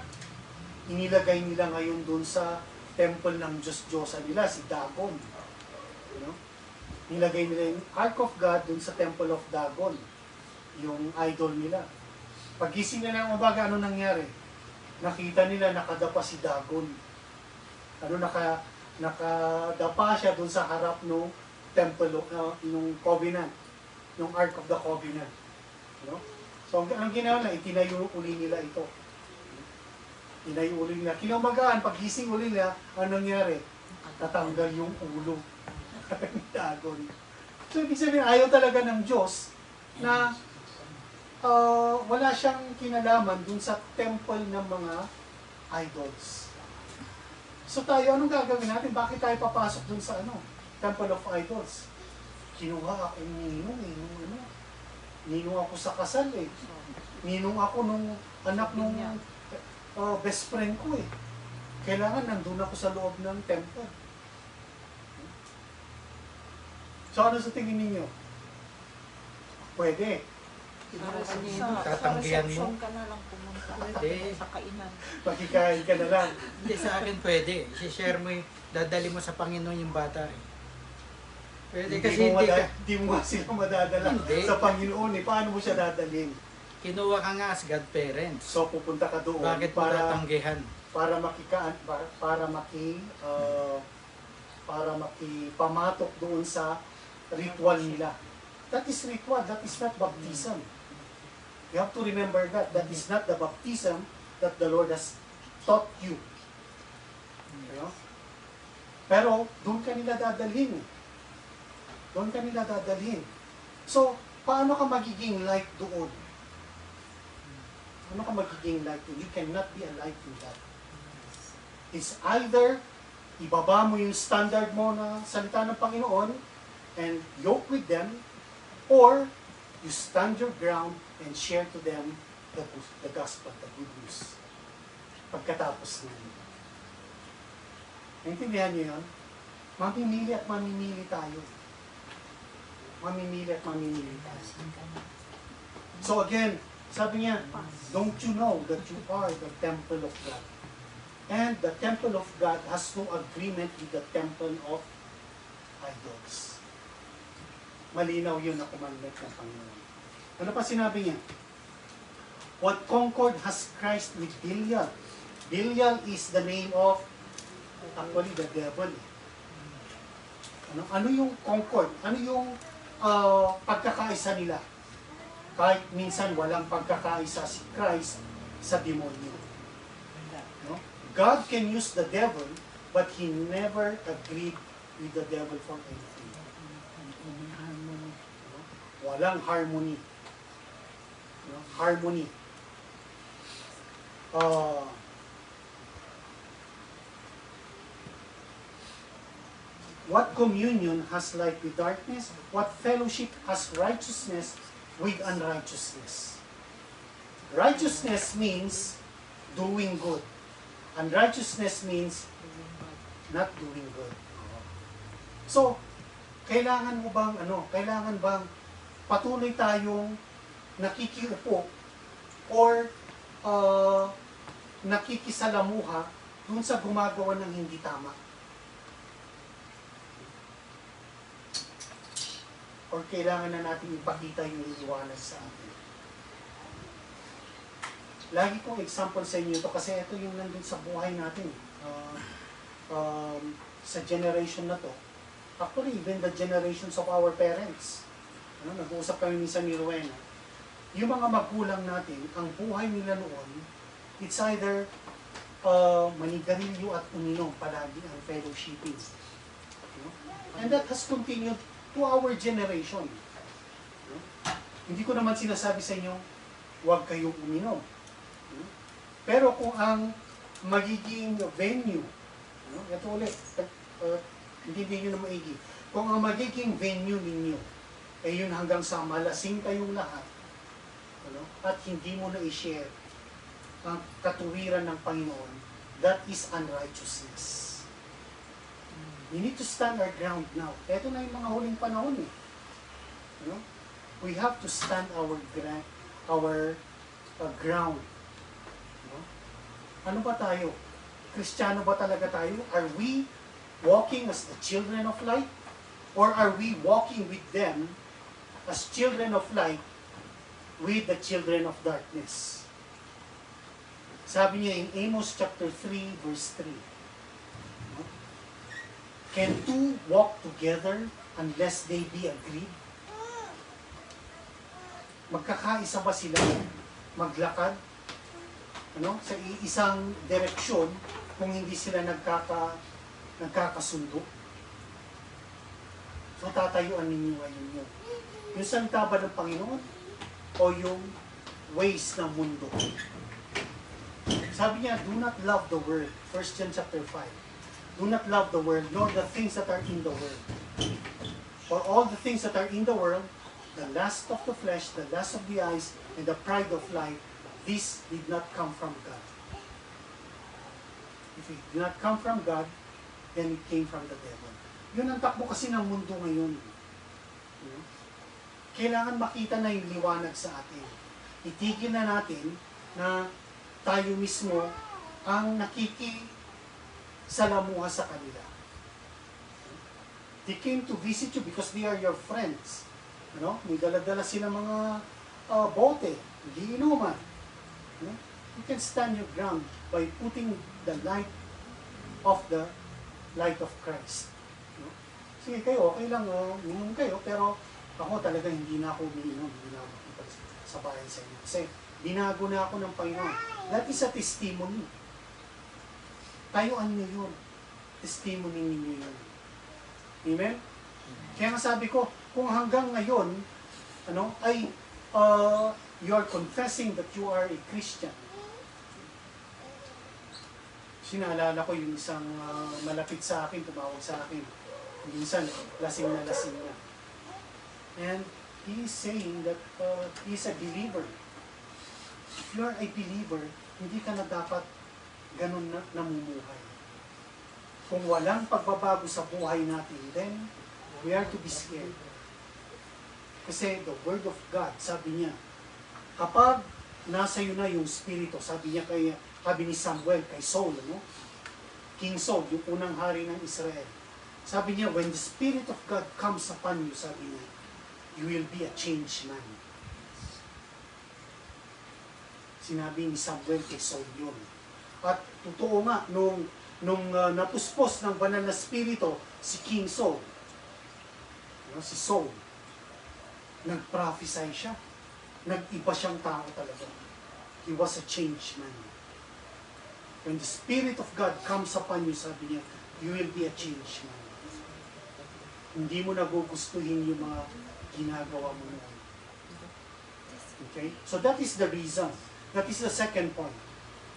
Inilagay nila ngayon doon sa temple ng Diyos-Diyosa nila, si Dagon. Nilagay nila yung Ark of God doon sa temple of Dagon, yung idol nila. Pagising nila ng umaga, ano nangyari? Nakita nila nakadapa si Dagon. Nakadapa siya doon sa harap ng temple, ng covenant, yung Ark of the Covenant. So, ang ginawa na, itinayo uli nila ito. Tinayo uli nila. Kinamagaan, pagising uli nila, ano nangyari? Tatanggal yung ulo ni Dagon. So, ibig sabihin, ayaw talaga ng Diyos na wala siyang kinalaman dun sa temple ng mga idols. So tayo, anong gagawin natin? Bakit tayo papasok dun sa temple of idols? Kinuha akong ninong ninong ako sa kasal ninong ako nung anak nung best friend ko Kailangan nandun ako sa loob ng temple. So ano sa tingin ninyo? Pwede. Tatanggihan mo? Ka na lang pumunta Hindi. sa kainan. Pagkikain ka na lang. Hindi, sa akin pwede. I-share mo dadali mo sa Panginoon yung bata Pwede kasi Hindi mo nga sila madadala Hindi. sa Panginoon Paano mo siya dadalhin? Kinuha ka nga as godparents. So pupunta ka doon Bakit mo tatanggihan? para makipamatok doon sa ritual nila. That is ritual, that is not baptism. You have to remember that. That is not the baptism that the Lord has taught you. Pero doon ka nila dadalhin. Doon ka nila dadalhin. So, paano ka magiging light doon? Paano ka magiging light doon? You cannot be a light in that. It's either ibaba mo yung standard mo na salita ng Panginoon and yoke with them, or you stand your ground and share to them the gospel, the good news. Pagkatapos na yun. Naintindihan niyo yun? Mamimili at mamimili tayo. Mamimili at mamimili tayo. So again, sabi niya, don't you know that you are the temple of God? And the temple of God has no agreement with the temple of idols. Malinaw yun na commandment ng Panginoon. Ano pa sinabi niya? What concord has Christ with Belial? Belial is the name of, actually, the devil. Ano yung concord? Ano yung pagkakaisa nila? Kahit minsan walang pagkakaisa si Christ sa demonyo. God can use the devil, but He never agreed with the devil for anything. Walang harmony. Harmony. What communion has light with darkness? What fellowship has righteousness with unrighteousness? Righteousness means doing good. Unrighteousness means not doing good. So, kailangan bang patuloy tayong nakikiupo or nakikisalamuha dun sa gumagawa ng hindi tama? Or kailangan na natin ipakita yung liwanag sa atin? Lagi kong example sa inyo ito kasi ito yung nandun sa buhay natin. sa generation na to, actually even the generations of our parents, nag-uusap kami minsan ni Rowena, yung mga magulang natin, ang buhay nila noon, it's either manigarilyo at uminom palagi ang fellowshipping. And that has continued to our generation. Hindi ko naman sinasabi sa inyo, huwag kayong uminom. Pero kung ang magiging venue, ito ulit, hindi nyo na maigi. Kung ang magiging venue ninyo, ay yun hanggang sa malasing kayong lahat, at hindi mo na i-share ang katuwiran ng Panginoon, that is unrighteousness. We need to stand our ground now. Ito na yung mga huling panahon eh. We have to stand our ground. Ano ba tayo? Kristiyano ba talaga tayo? Are we walking as the children of light? Or are we walking with them as children of light with the children of darkness? Sabi niya in Amos chapter 3 verse 3. Can two walk together unless they be agreed? Magkakaisa ba sila maglakad sa isang direksyon kung hindi sila nagkakasundo? So tatayuan ninyo ngayon yun. Yung salita ba ng Panginoon o yung ways ng mundo? Sabi niya, do not love the world. 1 John chapter 5. Do not love the world, nor the things that are in the world. For all the things that are in the world, the lust of the flesh, the lust of the eyes, and the pride of life, this did not come from God. If it did not come from God, then it came from the devil. Yun ang takbo kasi ng mundo ngayon. Kailangan makita na yung liwanag sa atin. Itigil na natin na tayo mismo ang nakikisalamuha sa kanila. They came to visit you because they are your friends. May dala-dala sila mga bote, giinuman. You can stand your ground by putting the light of Christ. Sige kayo, okay lang, uminom kayo, pero ako talaga hindi na ako umiinom, hindi na ako sa bayan sa inyo. Kasi binago na ako ng Panginoon. That is a testimony. Tayuan niyo yun. Testimony ninyo yun. Amen? Kaya nga sabi ko, kung hanggang ngayon, you are confessing that you are a Christian. Sinaalala ko yung isang malapit sa akin, tumawag sa akin. Minsan, lasing na. And he is saying that he is a believer. If you are a believer, hindi ka na dapat ganun na namumuhay. Kung walang pagbabago sa buhay natin, then we are to be scared. Kasi the Word of God, sabi niya, kapag nasa iyo na yung Espiritu, sabi niya sabi ni Samuel kay Saul, King Saul, yung unang hari ng Israel. Sabi niya, when the Spirit of God comes upon you, sabi niya, you will be a changed man. Sinabi ni Samuel kay Saul yun. At totoo nga, nung napuspos ng banal na Espiritu, si King Saul, si Saul, nag-prophesy siya. Nag-iba siyang tao talaga. He was a changed man. When the Spirit of God comes upon you, sabi niya, you will be a changed man. Hindi mo nagugustuhin yung mga ginagawa mo noon. Okay? So that is the reason. That is the second point.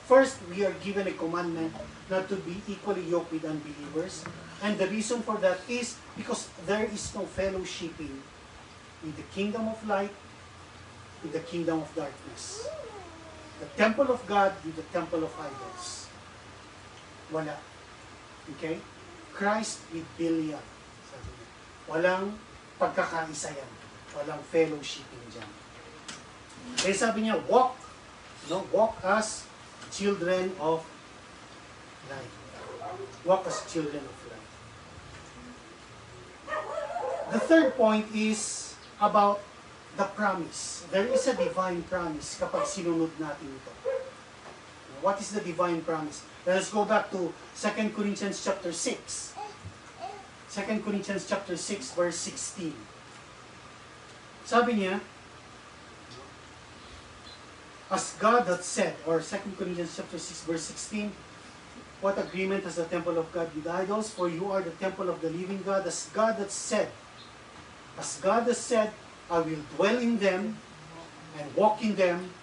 First, we are given a commandment not to be equally yoked with unbelievers. And the reason for that is because there is no fellowshipping with the kingdom of light, with the kingdom of darkness. The temple of God with the temple of idols. Wala. Okay? Christ with Belial. Walang pagkakaisa yan. Walang fellowshipping dyan. Kaya sabi niya, walk as children of light. Walk as children of light. The third point is about the promise. There is a divine promise kapag sinunod natin ito. What is the divine promise? Let us go back to 2 Corinthians chapter 6. 2 Corinthians chapter 6 verse 16. Sabi niya, as God hath said, or 2 Corinthians chapter 6 verse 16, what agreement has the temple of God with idols? For you are the temple of the living God, as God hath said. As God has said, I will dwell in them and walk in them.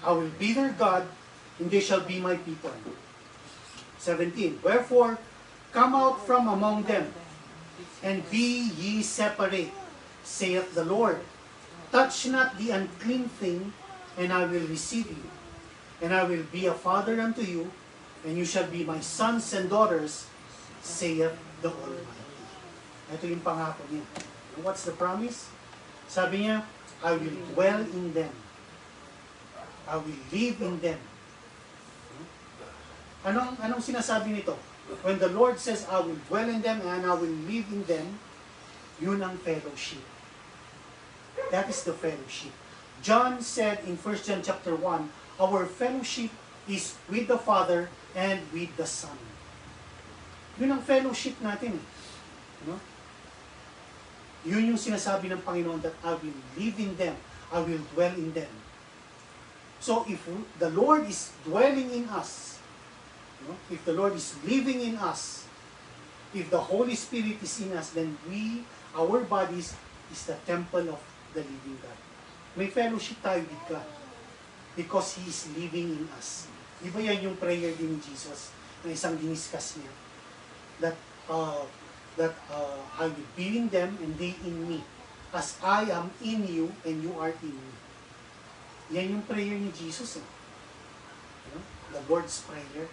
I will be their God, and they shall be my people. 17. Wherefore, come out from among them, and be ye separate, saith the Lord. Touch not the unclean thing, and I will receive you. And I will be a father unto you, and you shall be my sons and daughters, saith the Almighty. Ito yung pangako niya. What's the promise? Sabi niya, I will dwell in them. I will live in them. Anong sinasabi nito? When the Lord says, I will dwell in them and I will live in them, yun ang fellowship. That is the fellowship. John said in 1 John chapter 1, our fellowship is with the Father and with the Son. Yun ang fellowship natin. No? Yun yung sinasabi ng Panginoon that I will live in them, I will dwell in them. So if the Lord is dwelling in us, if the Lord is living in us, if the Holy Spirit is in us, then our bodies is the temple of the living God. May fellowship tayo with God because He is living in us. Di ba yan yung prayer din ni Jesus na isang diniscuss niya? That I will be in them and they in me, as I am in you and you are in me. Yan yung prayer ni Jesus. The Lord's Prayer.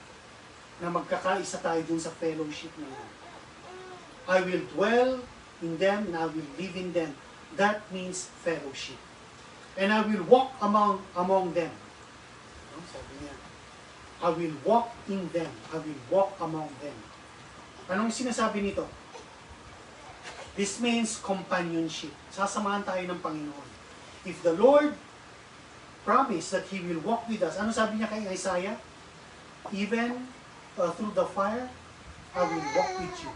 Na magkakaisa tayo dun sa fellowship na yun. I will dwell in them and I will live in them. That means fellowship. And I will walk among them. Sabi niya, I will walk in them. I will walk among them. Anong sinasabi nito? This means companionship. Sasamahan tayo ng Panginoon. If the Lord promised that He will walk with us, ano sabi niya kay Isaiah? Even through the fire, I will walk with you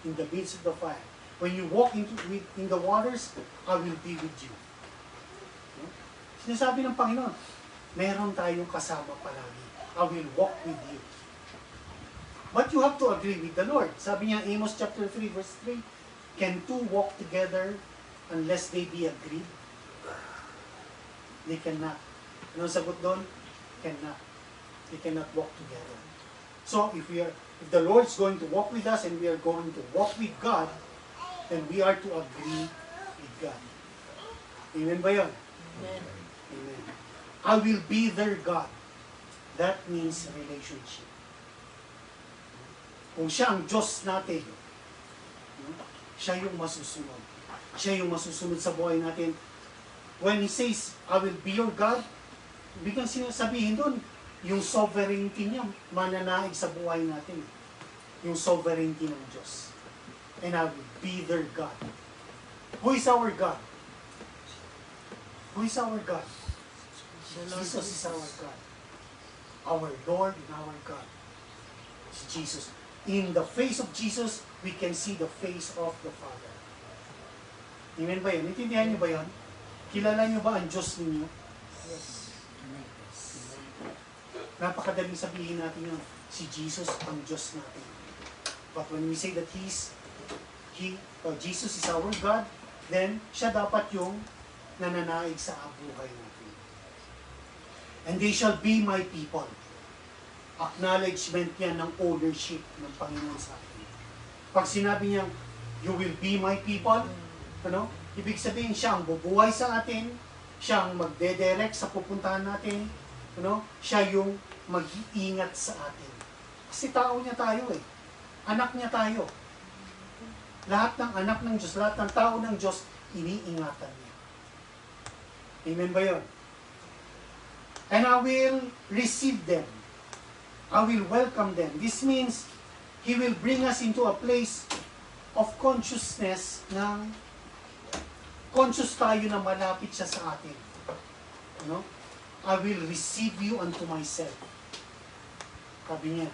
in the midst of the fire. When you walk in the waters, I will be with you. Sinasabi ng Panginoon, meron tayong kasama palagi. I will walk with you. But you have to agree with the Lord. Sabi niya, Amos chapter 3, verse 3, can two walk together unless they be agreed? They cannot. Anong sagot doon? Cannot. They cannot walk together. So, if the Lord is going to walk with us and we are going to walk with God, then we are to agree with God. Amen ba yun? Amen. Amen. I will be their God. That means relationship. Kung siya ang Diyos natin, siya yung masusunod. Siya yung masusunod sa buhay natin. When He says, I will be your God, biglang sinasabihin doon, yung sovereignty niya, mananaig sa buhay natin. Yung sovereignty ng Diyos. And I will be their God. Who is our God? Who is our God? Jesus is our God. Our Lord and our God is Jesus. In the face of Jesus, we can see the face of the Father. Amen ba yun? Intindihan niyo ba yun? Kilala niyo ba ang Diyos ninyo? Yes. Napakadaling sabihin natin yun, si Jesus ang Diyos natin. But when we say that Jesus is our God, then siya dapat yung nananaig sa buhay natin. And they shall be my people. Acknowledgement yan ng ownership ng Panginoon sa atin. Pag sinabi niya, you will be my people, ibig sabihin siya ang bubuhay sa atin, siya ang magdedirect sa pupuntahan natin, siya yung mag-iingat sa atin. Kasi tao niya tayo eh. Anak niya tayo. Lahat ng anak ng Diyos, lahat ng tao ng Diyos, iniingatan niya. Amen ba yun? And I will receive them. I will welcome them. This means, He will bring us into a place of consciousness ng conscious tayo na malapit siya sa atin. I will receive you unto myself. Sabi niya,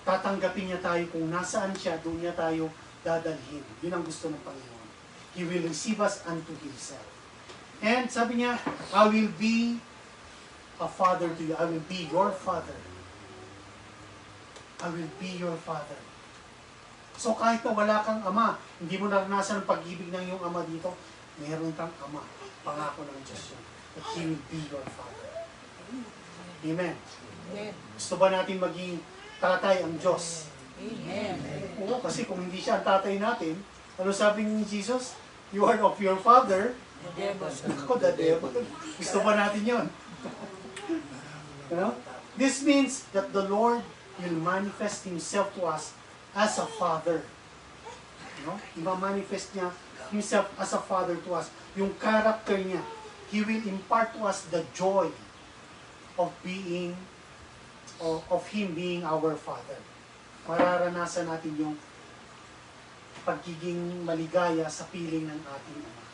tatanggapin niya tayo kung nasaan siya, doon niya tayo dadalhin. Yun ang gusto ng Panginoon. He will receive us unto Himself. And sabi niya, I will be a father to you. I will be your father. I will be your father. So kahit na wala kang ama, hindi mo naranasan ang pag-ibig ng iyong ama dito, meron kang ama. Pangako ng Diyos yun. That He will be your father. Amen. Amen. Gusto ba natin maging tatay ang Diyos? Amen. Oo, kasi kung hindi siya ang tatay natin, ano sabi ni Jesus? You are of your father. The devil. Ako, the devil. Gusto ba natin yun? You know? This means that the Lord will manifest Himself to us as a father. You know? Ima-manifest niya Himself as a father to us. Yung character niya. He will impart to us the joy of being, of Him being our Father. Mararanasan natin yung pagiging maligaya sa piling ng ating Ama.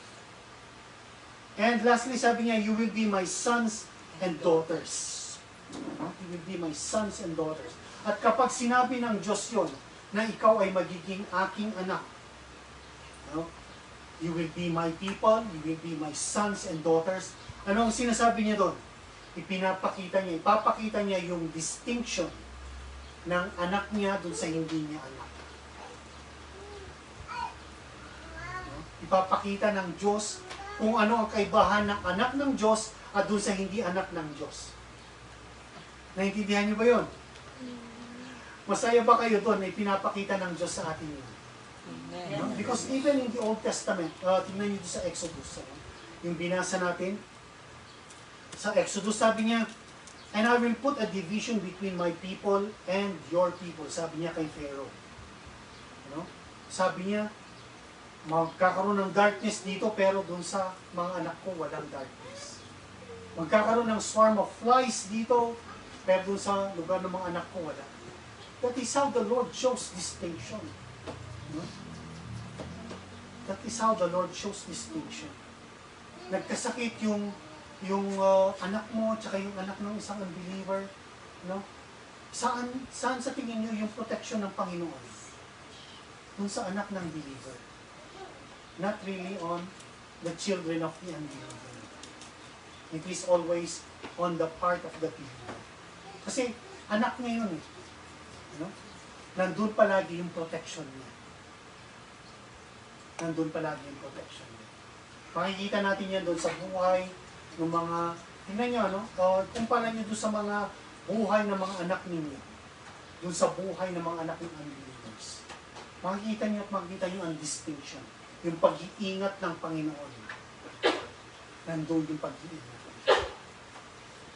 And lastly, sabi niya, you will be my sons and daughters. You will be my sons and daughters. At kapag sinabi ng Diyos yun, na ikaw ay magiging aking anak, no? You will be my people, you will be my sons and daughters. Ano ang sinasabi niya doon? Ipapakita niya yung distinction ng anak niya doon sa hindi niya anak. No? Ipapakita ng Diyos kung ano ang kaibahan ng anak ng Diyos at doon sa hindi anak ng Diyos. Naintindihan niyo ba yun? Masaya ba kayo doon na ipinapakita ng Diyos sa atin yun? Amen. No? Because even in the Old Testament, tingnan niyo sa Exodus, yung binasa natin, sa Exodus sabi niya, and I will put a division between my people and your people. Sabi niya kay Pharaoh. No? Sabi niya, magkakaroon ng darkness dito, pero doon sa mga anak ko, walang darkness. Magkakaroon ng swarm of flies dito, pero doon sa lugar ng mga anak ko, wala. That is how the Lord shows distinction. No? That is how the Lord shows distinction. Nagkasakit yung anak mo at yung anak ng isang unbeliever, no? Saan sa tingin niyo yung protection ng Panginoon? Dun sa anak ng believer. Not really on the children of the unbeliever. It is always on the part of the believer. Kasi anak niya yun eh. No? Nandun palagi yung protection niya. Nandun palagi yung protection niya. Makikita natin yan doon sa buhay ng mga, tingnan nyo, no? Kumpara nyo doon sa mga buhay ng mga anak ninyo. Doon sa buhay ng mga anak ng unbelievers. Makikita nyo at makikita nyo ang distinction. Yung pag-iingat ng Panginoon. Nandun yung pag-iingat.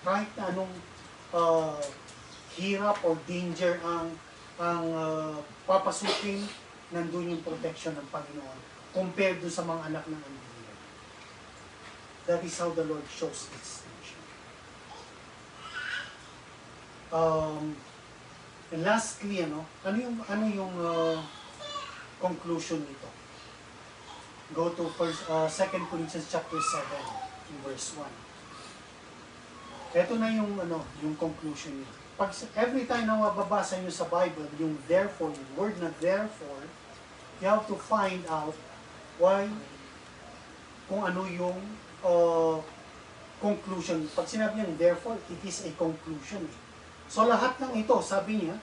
Kahit na anong hirap or danger ang papasukin, nandun yung protection ng Panginoon compared doon sa mga anak ng unbeliever. That is how the Lord shows distinction. And lastly, ano yung conclusion nito? Go to 2 Corinthians chapter 7, verse 1. Ito na yung conclusion niya. Pag every time na mababasa niyo sa Bible, yung therefore, yung word na therefore, you have to find out why, kung ano yung conclusion. Pag sinabi niya therefore, it is a conclusion. So lahat ng ito, sabi niya,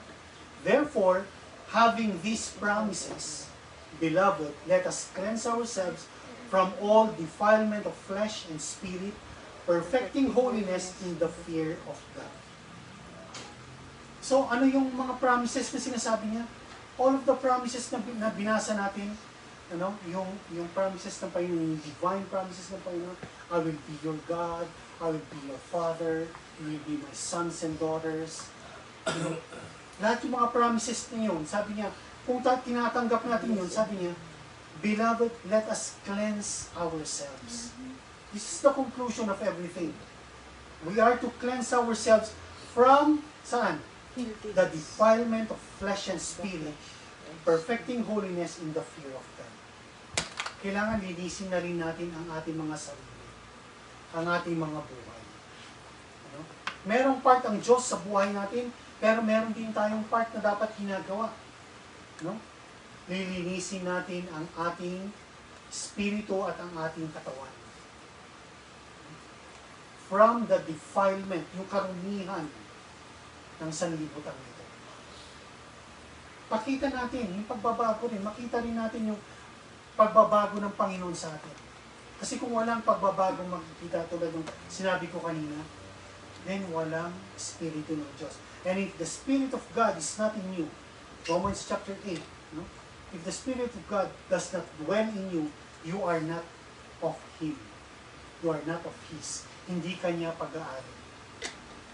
therefore, having these promises, beloved, let us cleanse ourselves from all defilement of flesh and spirit, perfecting holiness in the fear of God. So, ano yung mga promises na sinasabi niya? All of the promises na binasa natin, yung promises ng Panginoon, yung divine promises ng Panginoon, I will be your God, I will be your Father, you will be my sons and daughters. Lahat yung mga promises na yun, sabi niya, kung tinatanggap natin yun, sabi niya, beloved, let us cleanse ourselves. This is the conclusion of everything. We are to cleanse ourselves from, saan? The defilement of flesh and spirit, perfecting holiness in the fear of God. Kailangan linisin na rin natin ang ating mga sarili, ang ating mga buhay. Merong part ang Diyos sa buhay natin Pero meron din tayong part na dapat ginagawa. No? Lilinisin natin ang ating spirito at ang ating katawan. From the defilement, yung karumihan ng sanlibutan nito. Pakita natin, yung pagbabago rin, makita rin natin yung pagbabago ng Panginoon sa atin. Kasi kung walang pagbabago makikita tulad ng sinabi ko kanina, then walang Espiritu ng Diyos. And if the Spirit of God is not in you, Romans chapter 8, no? If the Spirit of God does not dwell in you, you are not of Him. You are not of His. Hindi Kanya pag-aari.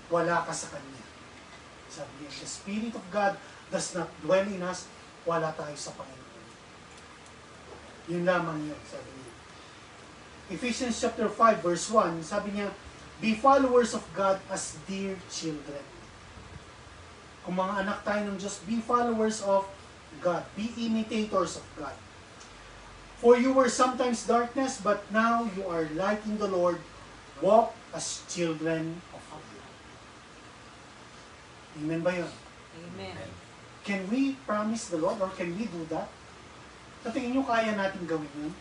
Wala ka sa Kanya. Sabi niya, the Spirit of God does not dwell in us, wala tayo sa Panginoon. Yun lamang yun, sabi niya. Ephesians chapter 5 verse 1, sabi niya, be followers of God as dear children. Kung mga anak tayo ng Diyos, be followers of God. Be imitators of God. For you were sometimes darkness, but now you are light in the Lord. Walk as children of God. Amen ba yun? Amen. Can we promise the Lord or can we do that? Sa tingin nyo, kaya natin gawin yun?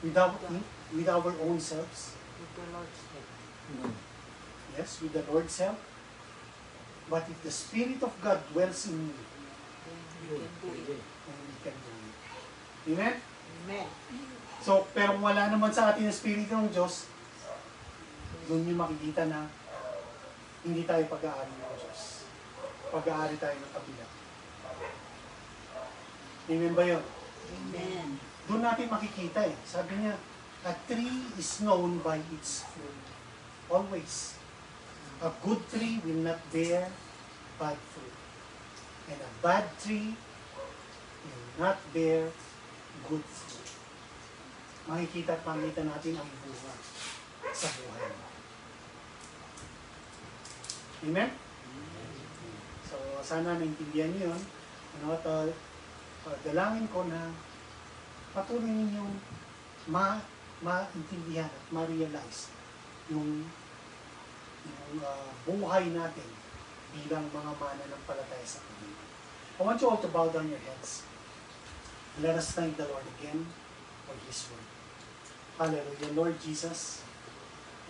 With our own selves? With the Lord's help. Yes, with the Lord's help. But if the Spirit of God dwells in you, Then we can do it. then we can do it. Amen? Amen. So, pero kung wala naman sa atin ang Espiritu ng Diyos, doon nyo makikita na hindi tayo pag-aari ng Diyos. Pag-aari tayo ng kabila. Amen ba yun? Amen. Doon natin makikita eh. Sabi niya, a tree is known by its fruit. Always. A good tree will not bear bad fruit. And a bad tree will not bear good fruit. Makikita at makita natin ang bunga sa buhay mo. Amen? So, sana naintindihan niyo yun. Ano, at dalangin ko na patuloy ninyong maintindihan at ma-realize yung buhay natin bilang mga mananampalataya sa Panginoon. I want you all to bow down your heads. Let us thank the Lord again for His word. Hallelujah. Lord Jesus,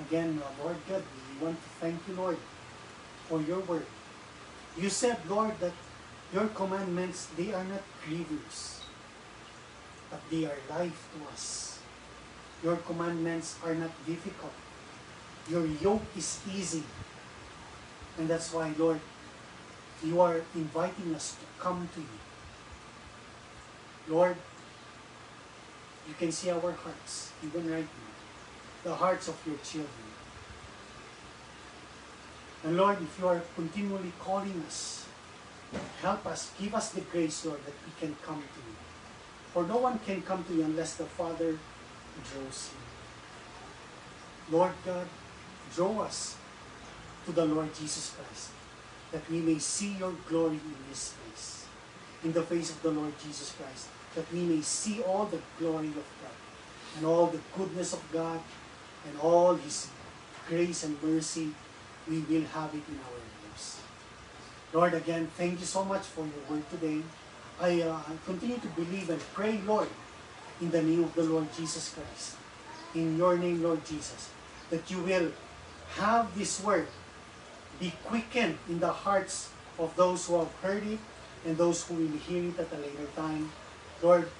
again, Lord God, we want to thank you, Lord, for your word. You said, Lord, that your commandments, they are not grievous, but they are life to us. Your commandments are not difficult. Your yoke is easy. And that's why, Lord, you are inviting us to come to you. Lord, you can see our hearts, even right now, the hearts of your children. And Lord, if you are continually calling us, help us, give us the grace, Lord, that we can come to you. For no one can come to you unless the Father draws him. Lord God, draw us to the Lord Jesus Christ, that we may see your glory in His face, in the face of the Lord Jesus Christ, that we may see all the glory of God, and all the goodness of God, and all His grace and mercy, we will have it in our lives. Lord, again, thank you so much for your word today. I continue to believe and pray, Lord, in the name of the Lord Jesus Christ, in your name, Lord Jesus, that you will have this word be quickened in the hearts of those who have heard it and those who will hear it at a later time. Lord,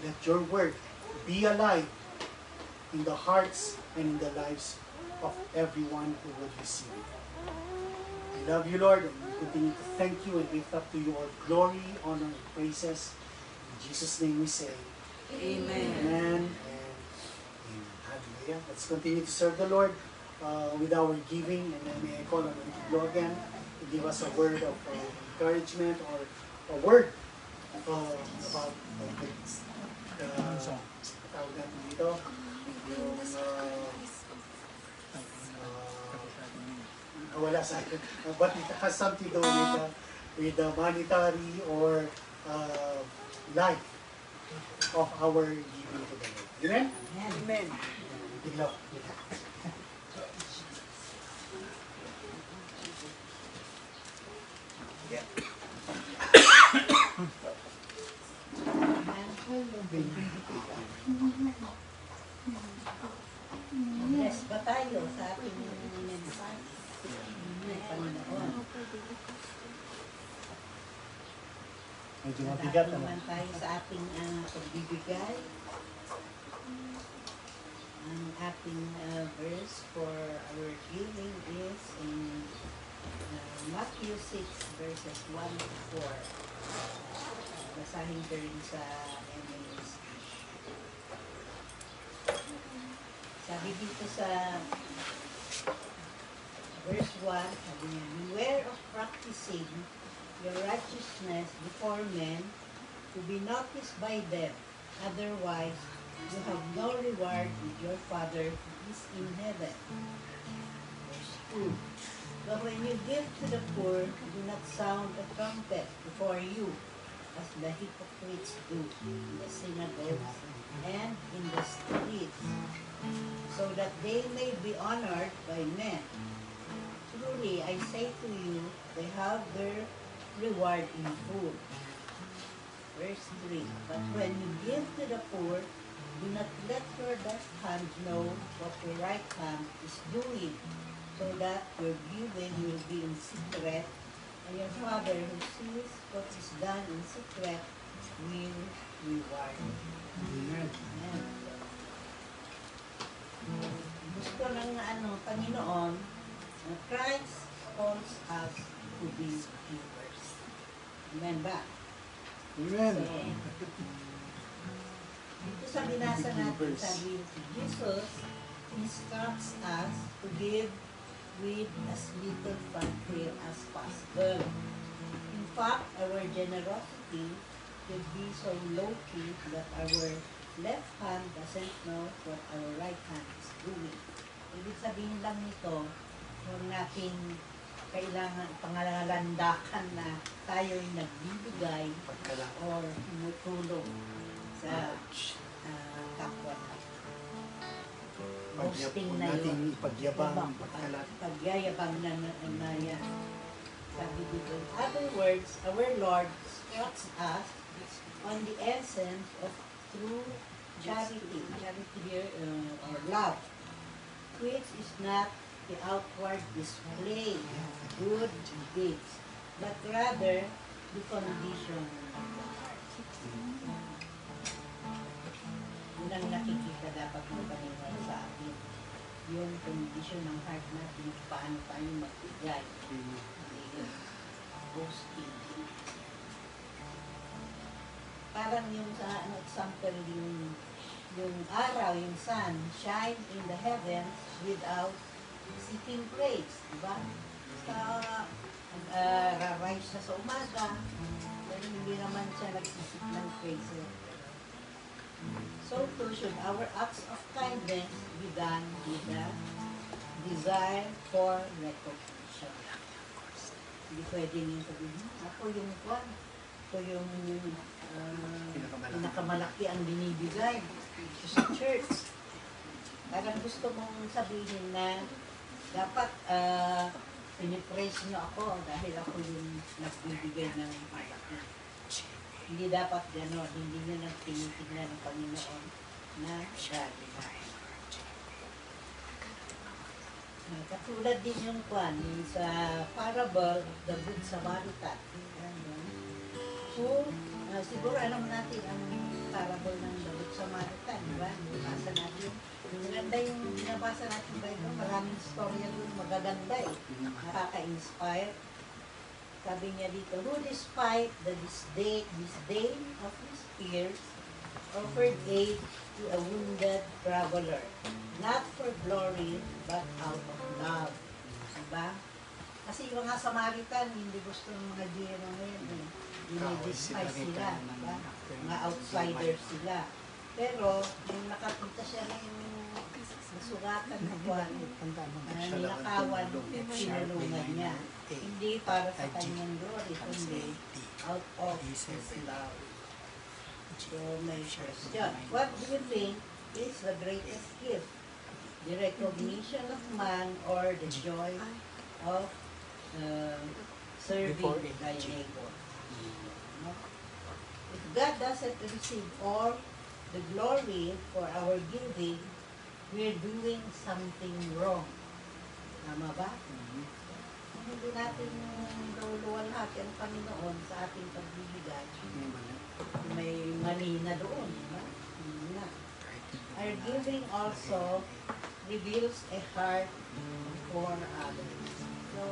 let your word be alive in the hearts and in the lives of everyone who will receive it. I love you, Lord, and we continue to thank you and lift up to you all glory, honor, and praises. In Jesus' name we say, Amen. Amen and Amen. Hallelujah. Let's continue to serve the Lord with our giving, and then may I call on Antiguo again to give us a word of encouragement or a word about tawag natin dito, yung wala sa akin, but it has something to do with the monetary or life of our giving to the Lord. Amen? Amen. Tignan. medyo mabigat. Lahat Ano? naman tayo sa ating pagbibigay. Ang ating verse for our giving is in Matthew 6 verses 1 to 4. Basahin ko rin sa MAS. Sabi dito sa verse 1, sabi niya, beware of practicing your righteousness before men to be noticed by them. Otherwise, you have no reward with your Father who is in heaven. Verse 2, but when you give to the poor, do not sound a trumpet before you, as the hypocrites do in the synagogues and in the streets, so that they may be honored by men. Truly, I say to you, they have their reward in full. Verse 3, but when you give to the poor, do not let your left hand know what your right hand is doing, so that your giving will be in secret, and your Father who sees what is done in secret will reward you. Amen. Amen. Gusto ng Panginoon, Christ calls us to be givers. Amen ba? Amen. So, dito sa binasa natin, sabi, Jesus instructs us to give with as little fanfare as possible. In fact, our generosity should be so low-key that our left hand doesn't know what our right hand is doing. Ibig sabihin lang nito, huwag natin kailangan pangalandakan na tayo'y nagbibigay or tumutulong sa kapwa natin. Boasting na yun. Ipagyabang, pagkalat. Pagyayabang na yan. Sabi dito, in other words, our Lord instructs us on the essence of true charity. Charity here, or love, which is not the outward display of good deeds, but rather the condition of the heart. Yun ang nakikita dapat ng Panginoon sa atin. Yung condition ng heart natin, paano tayo magbigay. Hindi yun boasting. Parang yung sa example, yung araw, yung sun, shine in the heavens without seeking praise, diba? Rise siya sa umaga, pero hindi naman siya nagsisik ng praise. So too should our acts of kindness be done with the desire for recognition. Hindi pwedeng yung sabihin, ako yung kwan, ako yung pinakamalaki ang binibigay sa church. Parang gusto mong sabihin na dapat pinipraise nyo ako dahil ako yung nagbibigay ng malaki. Hindi dapat gano'n, hindi nyo nang tinitignan ng Panginoon na dali. Katulad din yung kwan, yung sa parable, the Good Samaritan. So, siguro alam natin ang parable ng the Good Samaritan, di ba? Nabasa natin. Maganda yung binabasa natin ba ito? Maraming storya doon, magaganda eh. Nakaka-inspire. Sabi niya dito, who despite the disdain of his peers, offered aid to a wounded traveler, not for glory, but out of love. Diba? Kasi yung mga Samaritan, hindi gusto ng mga Jero ngayon eh. Dinidespise sila, diba? Mga outsiders sila. Pero, yung nakakita siya na yung nasugatan na kwan, ninakawan, sinulungan niya. Hindi para sa kanyang glory, kundi out of his love. So, may question. What do you think is the greatest gift? The recognition of man or the joy of serving thy neighbor? No? If God doesn't receive all the glory for our giving, we're doing something wrong. Tama ba? hindi natin luluwalhati ang Panginoon sa ating pagbibigay, may mali na doon, di ba? Hindi na. Our giving also reveals a heart for others. So,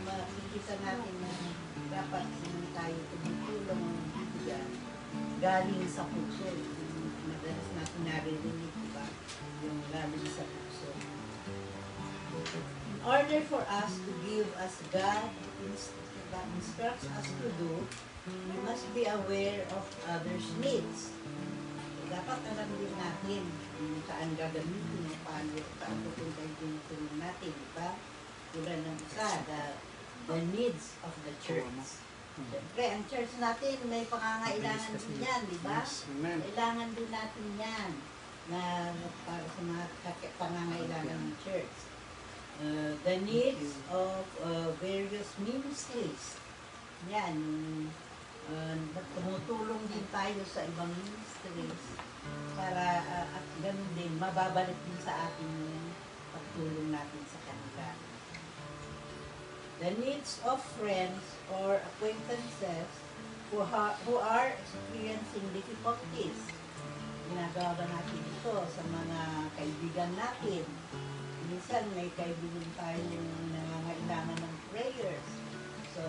makikita natin na dapat hindi tayo tumutulong ng bibigyan galing sa puso. Yung madalas natin naririnig, di ba? Yung galing sa puso. In order for us to give as God instructs us to do, we must be aware of others' needs. Dapat alam din natin kung saan gagamitin o paano pupunta yung tinutulong natin, di ba? Tulad ng isa, the needs of the church. Siyempre, ang church natin may pangangailangan din yan, di ba? Kailangan din natin yan na para sa mga pangangailangan ng church. The needs of various ministries. Yan, tumutulong din tayo sa ibang ministries para at ganun din, mababalik din sa atin yung pagtulong natin sa kanila. The needs of friends or acquaintances who are experiencing difficulties. Ginagawa ba natin ito sa mga kaibigan natin? Minsan may kaibigan tayong nangangailangan ng prayers. So,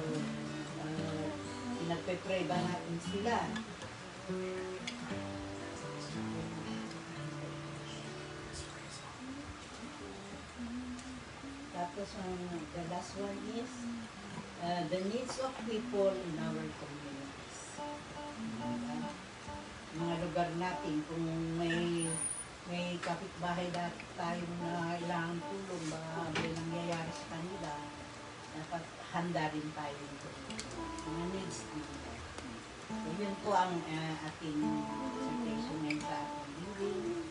pinagpe-pray ba natin sila? Tapos, the last one is the needs of people in our communities. Mga lugar natin, kung may kapitbahay tayong na kailangan tulong, baka may nangyayari sa kanila, dapat handa rin tayo nito. Mga needs nila. So, yun po ang ating presentation ngayon sa ating living.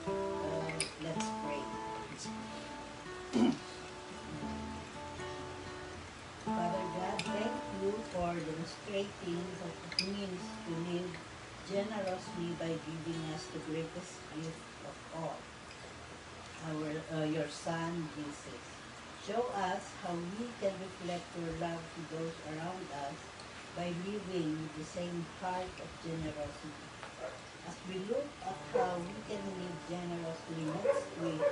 Let's pray. Father God, thank you for demonstrating what it means to live generously by giving us the greatest gift of all, your Son, Jesus. Show us how we can reflect your love to those around us by living with the same heart of generosity. As we look at how we can live generously next week,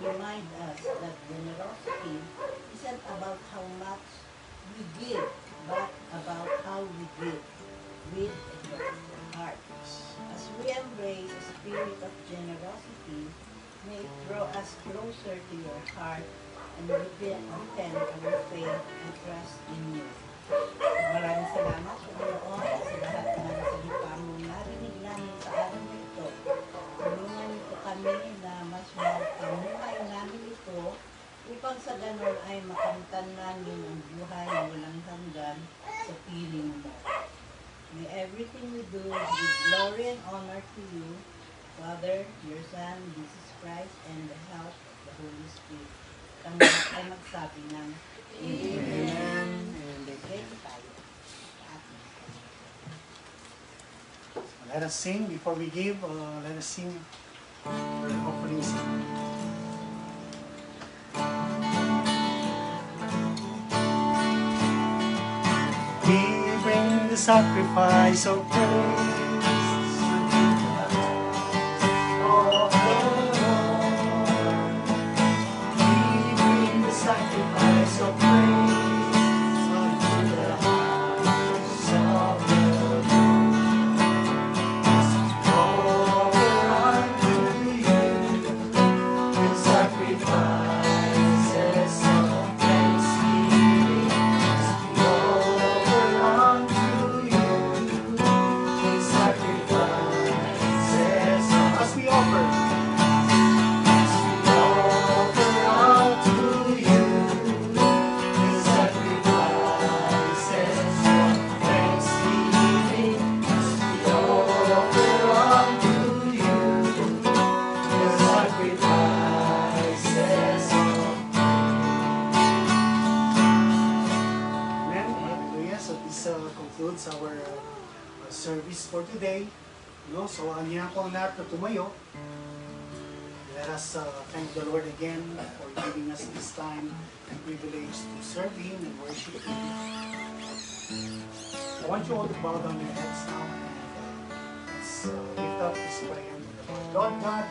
remind us that generosity isn't about how much we give, but about how we give with a heart. As we embrace a spirit of generosity, may it draw us closer to your heart and deepen our faith and trust in you. Maraming salamat sa Panginoon sa lahat ng salita mo narinig namin sa araw na ito. Tulungan nito kami na mas makamuhay namin ito upang sa ganon ay makamtan namin ang buhay na walang hanggan sa piling mo. May everything we do give glory and honor to you, Father, your Son, Jesus Christ, and the help of the Holy Spirit. Kami ay magsabi ng Amen. Ready tayo. Let us sing before we give. Let us sing our opening song. We bring the sacrifice of praise. Our service for today. No? So, aniya ko ang lahat na tumayo. Let us thank the Lord again for giving us this time and privilege to serve Him and worship Him. I want you all to bow down your heads now and let's lift up this prayer to the Lord. Lord God,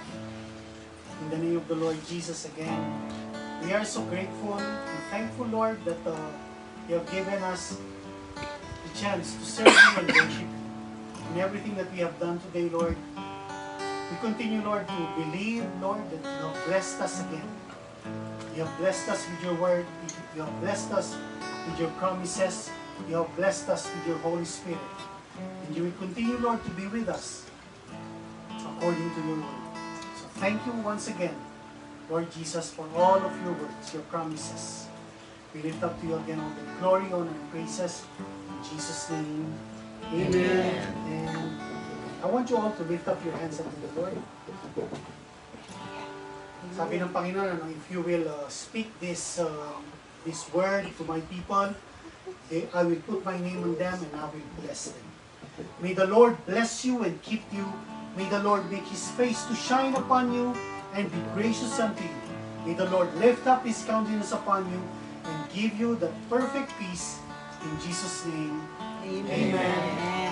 in the name of the Lord Jesus again, we are so grateful and thankful, Lord, that you have given us the chance to serve you and worship you. In everything that we have done today, Lord, we continue, Lord, to believe, Lord, that you have blessed us again. You have blessed us with your word. You have blessed us with your promises. You have blessed us with your Holy Spirit. And you will continue, Lord, to be with us according to your word. So thank you once again, Lord Jesus, for all of your words, your promises. We lift up to you again all the glory, honor, and praises. In Jesus' name, amen. And I want you all to lift up your hands unto the Lord. Sabi ng Panginoon, if you will speak this word to my people, I will put my name on them and I will bless them. May the Lord bless you and keep you. May the Lord make His face to shine upon you and be gracious unto you. May the Lord lift up His countenance upon you and give you the perfect peace in Jesus' name. Amen.